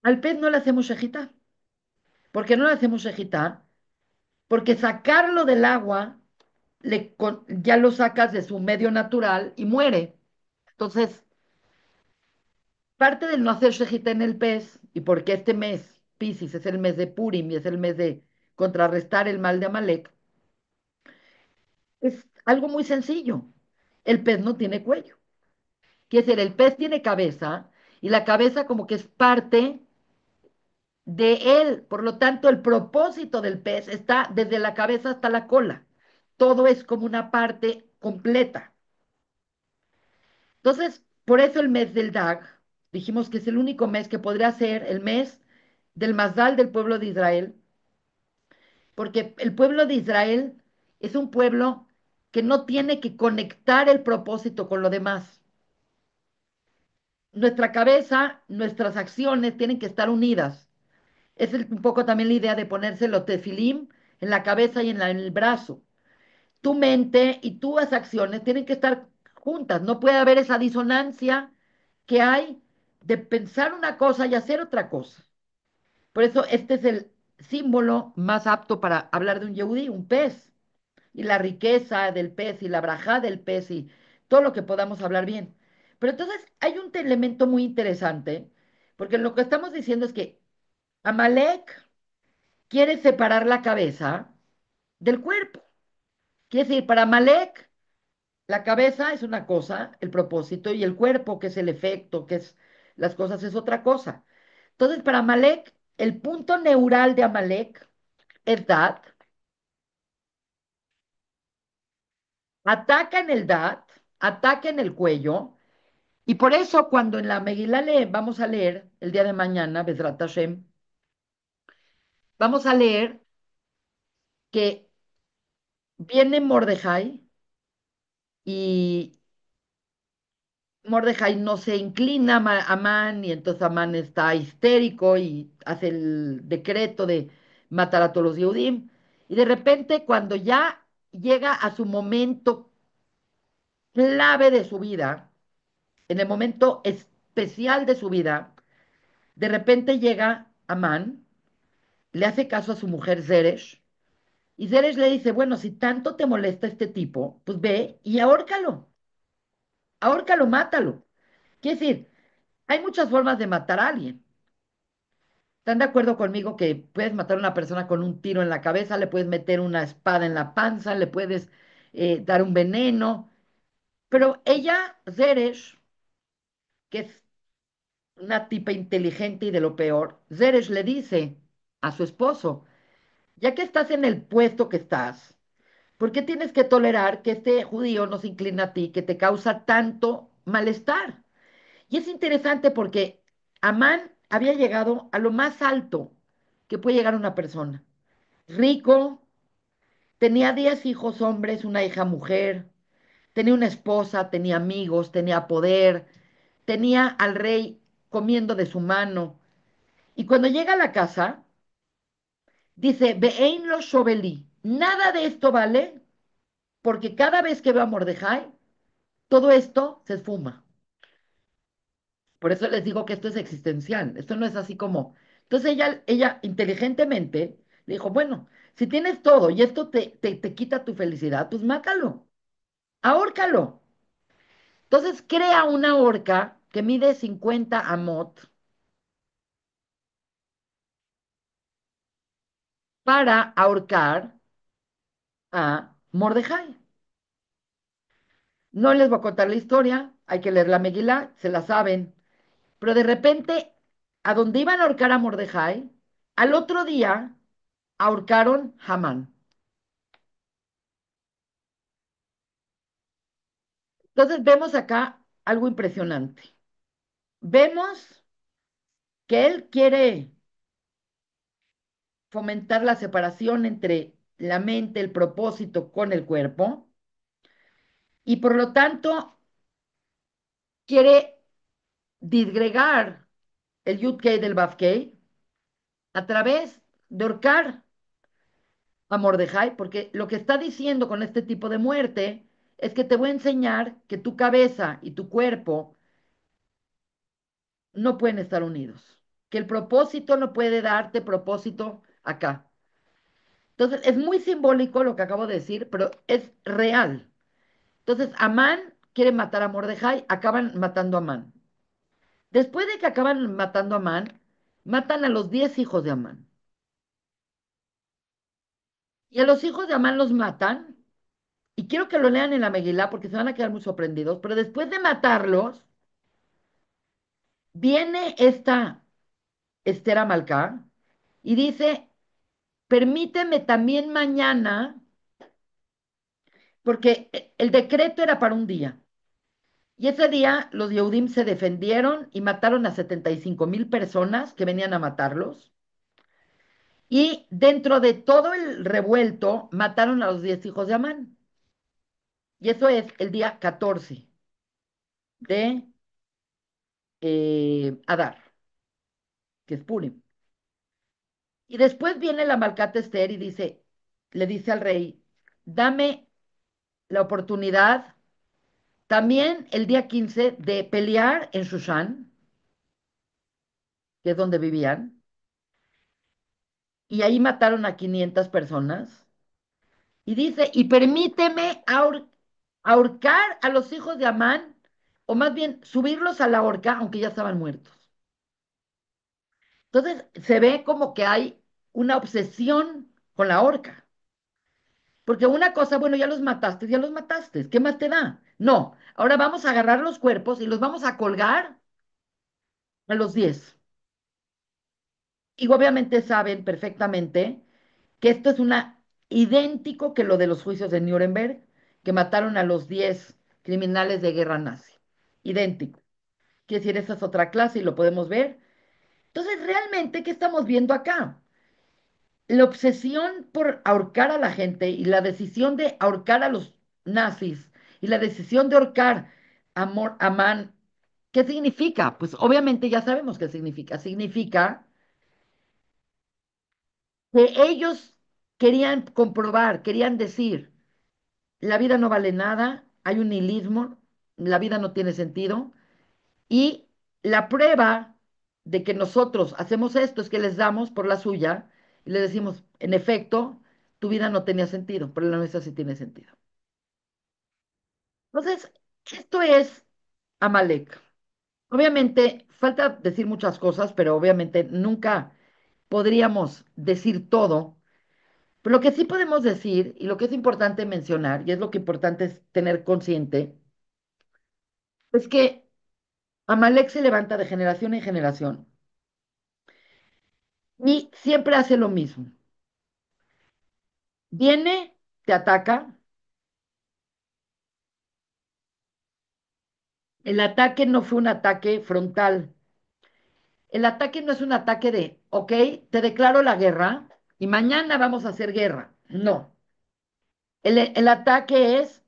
Al pez no le hacemos shejitá. ¿Por qué no le hacemos shejitá? Porque sacarlo del agua ya lo sacas de su medio natural y muere. Entonces, parte del no hacer shejitá en el pez, y porque este mes, Piscis, es el mes de Purim y es el mes de contrarrestar el mal de Amalek, es algo muy sencillo. El pez no tiene cuello. Quiere decir, el pez tiene cabeza y la cabeza como que es parte de él. Por lo tanto, el propósito del pez está desde la cabeza hasta la cola. Todo es como una parte completa. Entonces, por eso el mes del Dag, dijimos que es el único mes que podría ser el mes del Mazdal del pueblo de Israel, porque el pueblo de Israel es un pueblo que no tiene que conectar el propósito con lo demás. Nuestra cabeza, nuestras acciones tienen que estar unidas. Es un poco también la idea de ponerse los tefilim en la cabeza y en el brazo. Tu mente y tus acciones tienen que estar juntas. No puede haber esa disonancia que hay de pensar una cosa y hacer otra cosa. Por eso este es el símbolo más apto para hablar de un yehudí, un pez, y la riqueza del pez y la brajá del pez y todo lo que podamos hablar bien. Pero entonces hay un elemento muy interesante, porque lo que estamos diciendo es que Amalek quiere separar la cabeza del cuerpo. Quiere decir, para Amalek, la cabeza es una cosa, el propósito, y el cuerpo, que es el efecto, que es las cosas, es otra cosa. Entonces, para Amalek, el punto neural de Amalek es Dat, ataca en el Dat, ataca en el cuello, y por eso cuando en la Megilá vamos a leer el día de mañana, Bezrat Hashem, vamos a leer que viene Mordejai y Mordejai no se inclina a Amán y entonces Amán está histérico y hace el decreto de matar a todos los Yehudim. Y de repente cuando ya llega a su momento clave de su vida, en el momento especial de su vida, de repente llega Amán, le hace caso a su mujer Zeresh, y Zeresh le dice, bueno, si tanto te molesta este tipo, pues ve y ahórcalo, mátalo. Quiere decir, hay muchas formas de matar a alguien. ¿Están de acuerdo conmigo que puedes matar a una persona con un tiro en la cabeza, le puedes meter una espada en la panza, le puedes dar un veneno? Pero ella, Zeresh, que es una tipa inteligente y de lo peor, Zeresh le dice a su esposo, ya que estás en el puesto que estás, ¿por qué tienes que tolerar que este judío no se inclina a ti, que te causa tanto malestar? Y es interesante porque Amán había llegado a lo más alto que puede llegar una persona. Rico, tenía 10 hijos hombres, una hija mujer, tenía una esposa, tenía amigos, tenía poder, tenía al rey comiendo de su mano. Y cuando llega a la casa, dice, Ve'ein lo shobeli, nada de esto vale, porque cada vez que veo a Mordejai, todo esto se esfuma. Por eso les digo que esto es existencial, esto no es así como... Entonces ella inteligentemente le dijo, bueno, si tienes todo y esto te quita tu felicidad, pues mátalo, ahórcalo. Entonces crea una horca que mide 50 amot para ahorcar a Mordejai. No les voy a contar la historia, hay que leer la Megilá, se la saben. Pero de repente, a donde iban a ahorcar a Mordejai, al otro día ahorcaron Hamán. Entonces vemos acá algo impresionante. Vemos que él quiere fomentar la separación entre la mente, el propósito con el cuerpo, y por lo tanto quiere disgregar el Yud-Kei del Vav-Kei a través de ahorcar a Mordejai, porque lo que está diciendo con este tipo de muerte es que te voy a enseñar que tu cabeza y tu cuerpo no pueden estar unidos, que el propósito no puede darte propósito acá. Entonces, es muy simbólico lo que acabo de decir, pero es real. Entonces, Amán quiere matar a Mordejai, acaban matando a Amán. Después de que acaban matando a Amán, matan a los 10 hijos de Amán. Y a los hijos de Amán los matan, y quiero que lo lean en la Megilá porque se van a quedar muy sorprendidos, pero después de matarlos, viene esta Esther Amalcá y dice, permíteme también mañana, porque el decreto era para un día, Y ese día los Yehudim se defendieron y mataron a 75,000 personas que venían a matarlos. Y dentro de todo el revuelto, mataron a los 10 hijos de Amán. Y eso es el día 14 de Adar, que es Purim. Y después viene la Malcat Esther y dice, le dice al rey, dame la oportunidad también el día 15 de pelear en Shushan, que es donde vivían, y ahí mataron a 500 personas. Y dice, y permíteme ahorcar a los hijos de Amán, o más bien subirlos a la horca, aunque ya estaban muertos. Entonces se ve como que hay una obsesión con la horca. Porque una cosa, bueno, ya los mataste, ¿qué más te da? No, ahora vamos a agarrar los cuerpos y los vamos a colgar a los 10. Y obviamente saben perfectamente que esto es una idéntico que lo de los juicios de Nuremberg, que mataron a los 10 criminales de guerra nazi. Idéntico. Quiere decir, esa es otra clase y lo podemos ver. Entonces, realmente, ¿qué estamos viendo acá? La obsesión por ahorcar a la gente y la decisión de ahorcar a los nazis y la decisión de ahorcar a Man, ¿qué significa? Pues obviamente ya sabemos qué significa. Significa que ellos querían comprobar, querían decir, la vida no vale nada, hay un nihilismo, la vida no tiene sentido, y la prueba de que nosotros hacemos esto es que les damos por la suya y les decimos, en efecto, tu vida no tenía sentido, pero la nuestra sí tiene sentido. Entonces, esto es Amalek. Obviamente, falta decir muchas cosas, pero obviamente nunca podríamos decir todo. Pero lo que sí podemos decir y lo que es importante mencionar, y es lo que importante es tener consciente, es que Amalek se levanta de generación en generación y siempre hace lo mismo. Viene, te ataca. El ataque no fue un ataque frontal. El ataque no es un ataque de, ok, te declaro la guerra y mañana vamos a hacer guerra. No. El ataque es,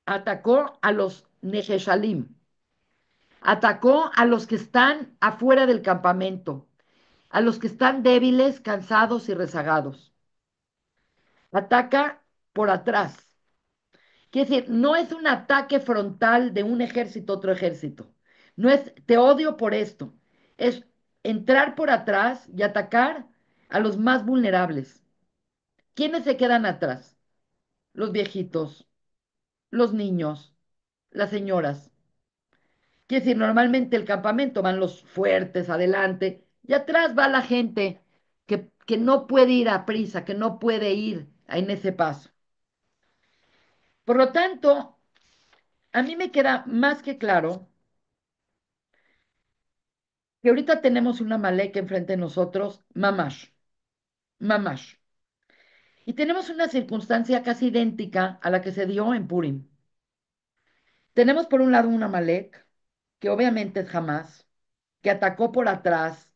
atacó a los Neheshalim, atacó a los que están afuera del campamento, a los que están débiles, cansados y rezagados. Ataca por atrás. Quiere decir, no es un ataque frontal de un ejército a otro ejército. No es, te odio por esto. Es entrar por atrás y atacar a los más vulnerables. ¿Quiénes se quedan atrás? Los viejitos, los niños, las señoras. Quiere decir, normalmente el campamento van los fuertes adelante y atrás va la gente que no puede ir a prisa, que no puede ir en ese paso. Por lo tanto, a mí me queda más que claro que ahorita tenemos una Malek enfrente de nosotros, mamash, mamash. Y tenemos una circunstancia casi idéntica a la que se dio en Purim. Tenemos por un lado una Malek, que obviamente es Hamas, que atacó por atrás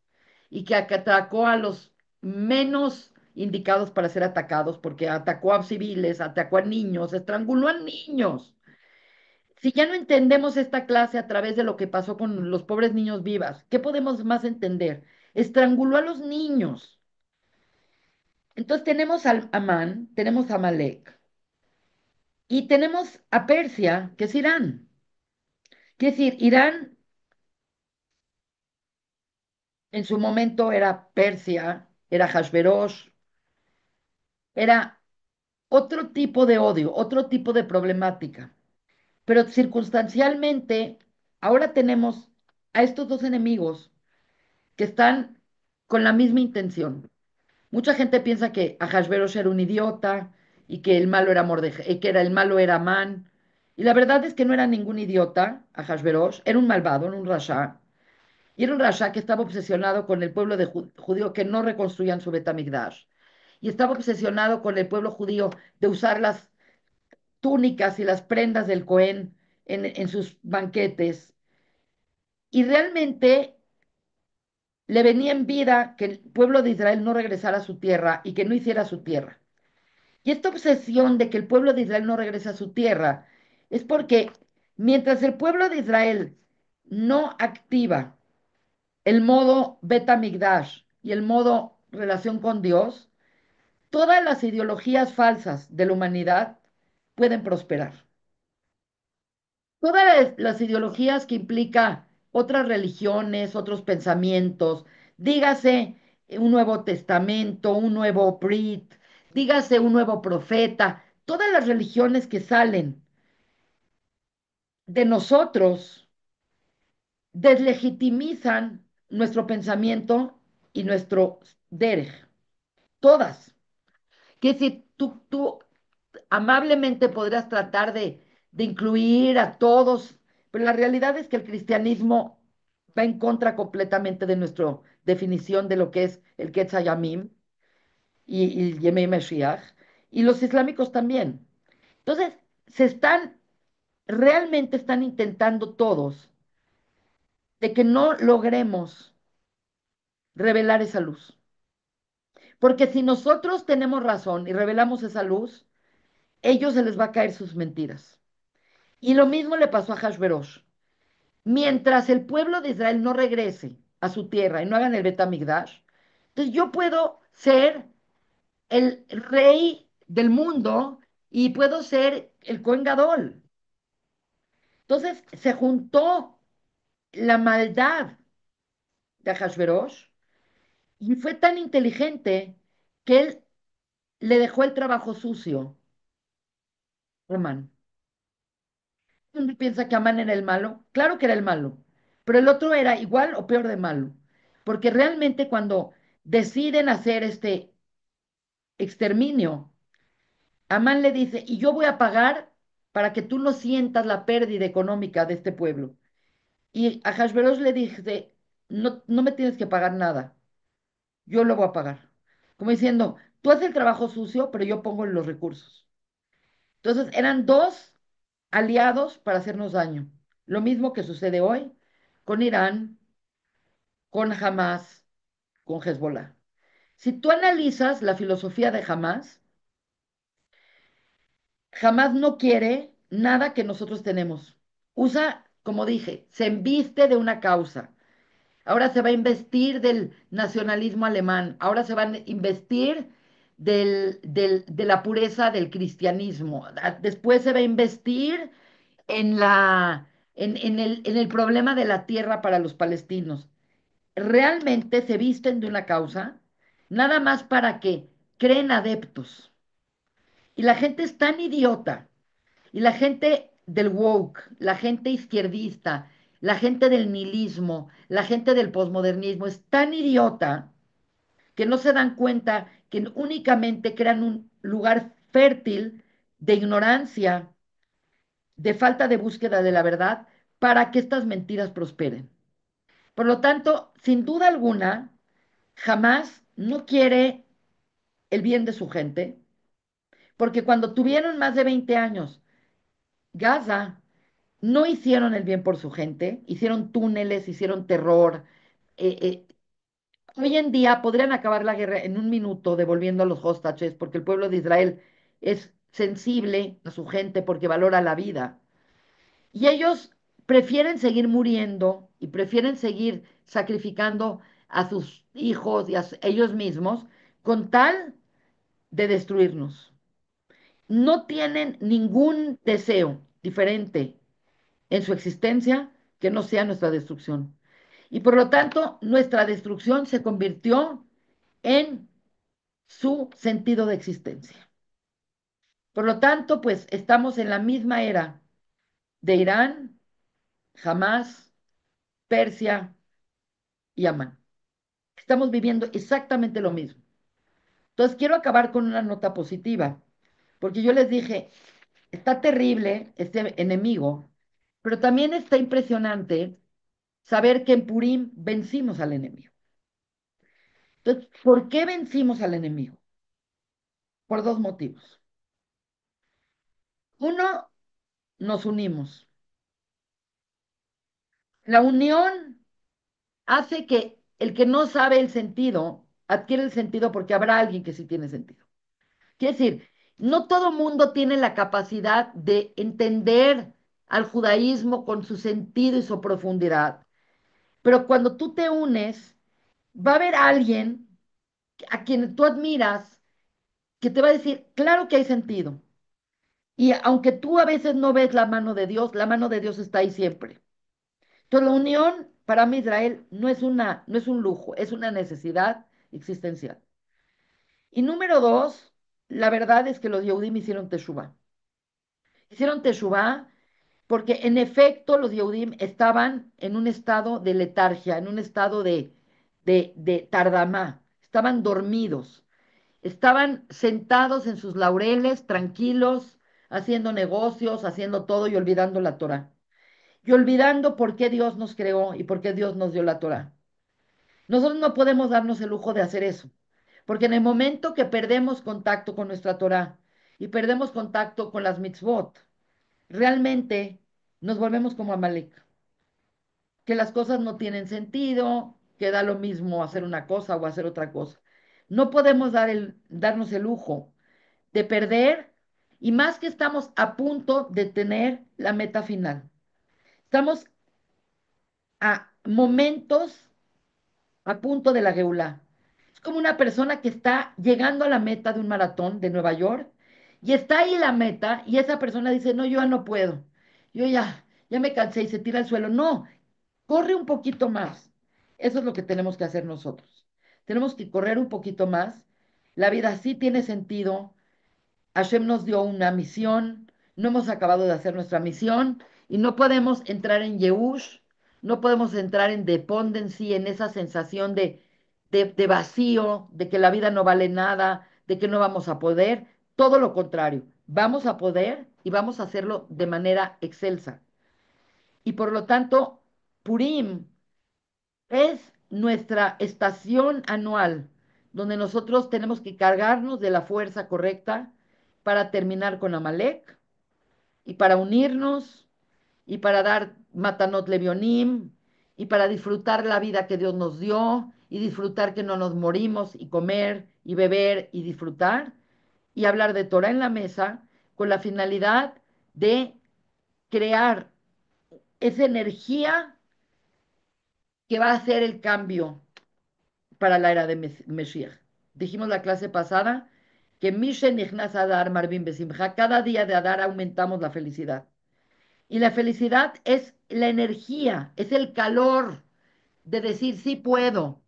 y que atacó a los menos indicados para ser atacados, porque atacó a civiles, atacó a niños, estranguló a niños. Si ya no entendemos esta clase a través de lo que pasó con los pobres niños vivas, ¿qué podemos más entender? Estranguló a los niños. Entonces tenemos a Amán, tenemos a Malek y tenemos a Persia, que es Irán. Quiere decir, Irán en su momento era Persia, era Hashverosh, era otro tipo de odio, otro tipo de problemática. Pero circunstancialmente, ahora tenemos a estos dos enemigos que están con la misma intención. Mucha gente piensa que Ahasverosh era un idiota y que el malo era y que era el malo era Amán. Y la verdad es que no era ningún idiota, Ahasverosh, era un malvado, era un rasha. Y era un rasha que estaba obsesionado con el pueblo de judío que no reconstruían su Betamigdash. Y estaba obsesionado con el pueblo judío de usar las túnicas y las prendas del Cohen en sus banquetes, y realmente le venía en vida que el pueblo de Israel no regresara a su tierra y que no hiciera su tierra. Y esta obsesión de que el pueblo de Israel no regrese a su tierra es porque mientras el pueblo de Israel no activa el modo Beta Migdash y el modo relación con Dios, todas las ideologías falsas de la humanidad pueden prosperar. Todas las ideologías que implica otras religiones, otros pensamientos, dígase un nuevo testamento, un nuevo Brit, dígase un nuevo profeta, todas las religiones que salen de nosotros deslegitimizan nuestro pensamiento y nuestro derech. Todas. Que si tú amablemente podrías tratar de incluir a todos, pero la realidad es que el cristianismo va en contra completamente de nuestra definición de lo que es el Quetzallamim y el Yemei Mashiach, y los islámicos también. Entonces, realmente están intentando todos de que no logremos revelar esa luz. Porque si nosotros tenemos razón y revelamos esa luz, ellos se les va a caer sus mentiras. Y lo mismo le pasó a Hashverosh. Mientras el pueblo de Israel no regrese a su tierra y no hagan el Betamigdash, entonces yo puedo ser el rey del mundo y puedo ser el Cohen Gadol. Entonces se juntó la maldad de Hashverosh y fue tan inteligente que él le dejó el trabajo sucio, Román. Uno piensa que Amán era el malo, claro que era el malo, pero el otro era igual o peor de malo, porque realmente cuando deciden hacer este exterminio, Amán le dice, y yo voy a pagar para que tú no sientas la pérdida económica de este pueblo. Y a Hashverosh le dice, no, no me tienes que pagar nada, yo lo voy a pagar. Como diciendo, tú haces el trabajo sucio, pero yo pongo los recursos. Entonces eran dos aliados para hacernos daño. Lo mismo que sucede hoy con Irán, con Hamas, con Hezbollah. Si tú analizas la filosofía de Hamas, Hamas no quiere nada que nosotros tenemos. Usa, como dije, se embiste de una causa. Ahora se va a investir del nacionalismo alemán. Ahora se va a investir de la pureza del cristianismo. Después se va a investir en en el problema de la tierra para los palestinos. Realmente se visten de una causa, nada más para que creen adeptos. Y la gente es tan idiota, y la gente del woke, la gente izquierdista, la gente del nihilismo, la gente del posmodernismo es tan idiota que no se dan cuenta que únicamente crean un lugar fértil de ignorancia, de falta de búsqueda de la verdad, para que estas mentiras prosperen. Por lo tanto, sin duda alguna, jamás no quiere el bien de su gente, porque cuando tuvieron más de 20 años Gaza, no hicieron el bien por su gente, hicieron túneles, hicieron terror. Eh, eh, Hoy en día podrían acabar la guerra en un minuto devolviendo a los hostages, porque el pueblo de Israel es sensible a su gente porque valora la vida. Y ellos prefieren seguir muriendo y prefieren seguir sacrificando a sus hijos y a ellos mismos con tal de destruirnos. No tienen ningún deseo diferente en su existencia que no sea nuestra destrucción. Y por lo tanto, nuestra destrucción se convirtió en su sentido de existencia. Por lo tanto, pues estamos en la misma era de Irán, Hamas, Persia y Amán. Estamos viviendo exactamente lo mismo. Entonces, quiero acabar con una nota positiva, porque yo les dije, está terrible este enemigo, pero también está impresionante saber que en Purim vencimos al enemigo. Entonces, ¿por qué vencimos al enemigo? Por dos motivos. Uno, nos unimos. La unión hace que el que no sabe el sentido adquiere el sentido porque habrá alguien que sí tiene sentido. Quiere decir, no todo mundo tiene la capacidad de entender al judaísmo con su sentido y su profundidad, pero cuando tú te unes, va a haber alguien a quien tú admiras que te va a decir, claro que hay sentido. Y aunque tú a veces no ves la mano de Dios está ahí siempre. Entonces, la unión para mí, Israel, no es un lujo, es una necesidad existencial. Y número dos, la verdad es que los Yehudim hicieron Teshuvah. Hicieron Teshuvah porque en efecto los Yehudim estaban en un estado de letargia, en un estado de tardamá, estaban dormidos, estaban sentados en sus laureles, tranquilos, haciendo negocios, haciendo todo y olvidando la Torah. Y olvidando por qué Dios nos creó y por qué Dios nos dio la Torah. Nosotros no podemos darnos el lujo de hacer eso, porque en el momento que perdemos contacto con nuestra Torah y perdemos contacto con las mitzvot, realmente nos volvemos como Amalek, que las cosas no tienen sentido, que da lo mismo hacer una cosa o hacer otra cosa. No podemos darnos el lujo de perder, y más que estamos a punto de tener la meta final. Estamos a momentos a punto de la geulá. Es como una persona que está llegando a la meta de un maratón de Nueva York y está ahí la meta y esa persona dice, no, yo ya no puedo, ya me cansé y se tira al suelo. No, corre un poquito más. Eso es lo que tenemos que hacer nosotros. Tenemos que correr un poquito más. La vida sí tiene sentido. Hashem nos dio una misión, no hemos acabado de hacer nuestra misión y no podemos entrar en Yehush, no podemos entrar en dependency, en esa sensación de vacío, de que la vida no vale nada, de que no vamos a poder. Todo lo contrario, vamos a poder y vamos a hacerlo de manera excelsa. Y por lo tanto, Purim es nuestra estación anual, donde nosotros tenemos que cargarnos de la fuerza correcta para terminar con Amalek y para unirnos y para dar Matanot Levionim y para disfrutar la vida que Dios nos dio y disfrutar que no nos morimos y comer y beber y disfrutar y hablar de Torah en la mesa con la finalidad de crear esa energía que va a hacer el cambio para la era de Mesías. Dijimos la clase pasada que Mishe Nichnas Adar Marvin Besimcha, cada día de Adar aumentamos la felicidad. Y la felicidad es la energía, es el calor de decir sí puedo.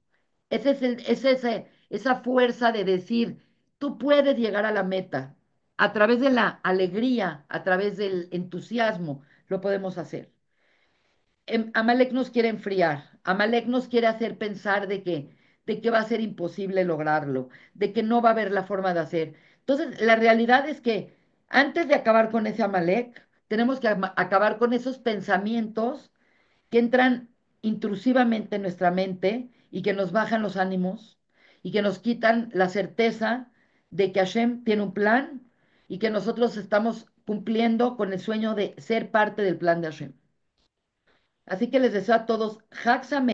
Esa fuerza de decir tú puedes llegar a la meta. A través de la alegría, a través del entusiasmo, lo podemos hacer. Amalek nos quiere enfriar, Amalek nos quiere hacer pensar de que va a ser imposible lograrlo, de que no va a haber la forma de hacer. Entonces, la realidad es que antes de acabar con ese Amalek, tenemos que acabar con esos pensamientos que entran intrusivamente en nuestra mente y que nos bajan los ánimos y que nos quitan la certeza de que Hashem tiene un plan y que nosotros estamos cumpliendo con el sueño de ser parte del plan de Hashem. Así que les deseo a todos Hag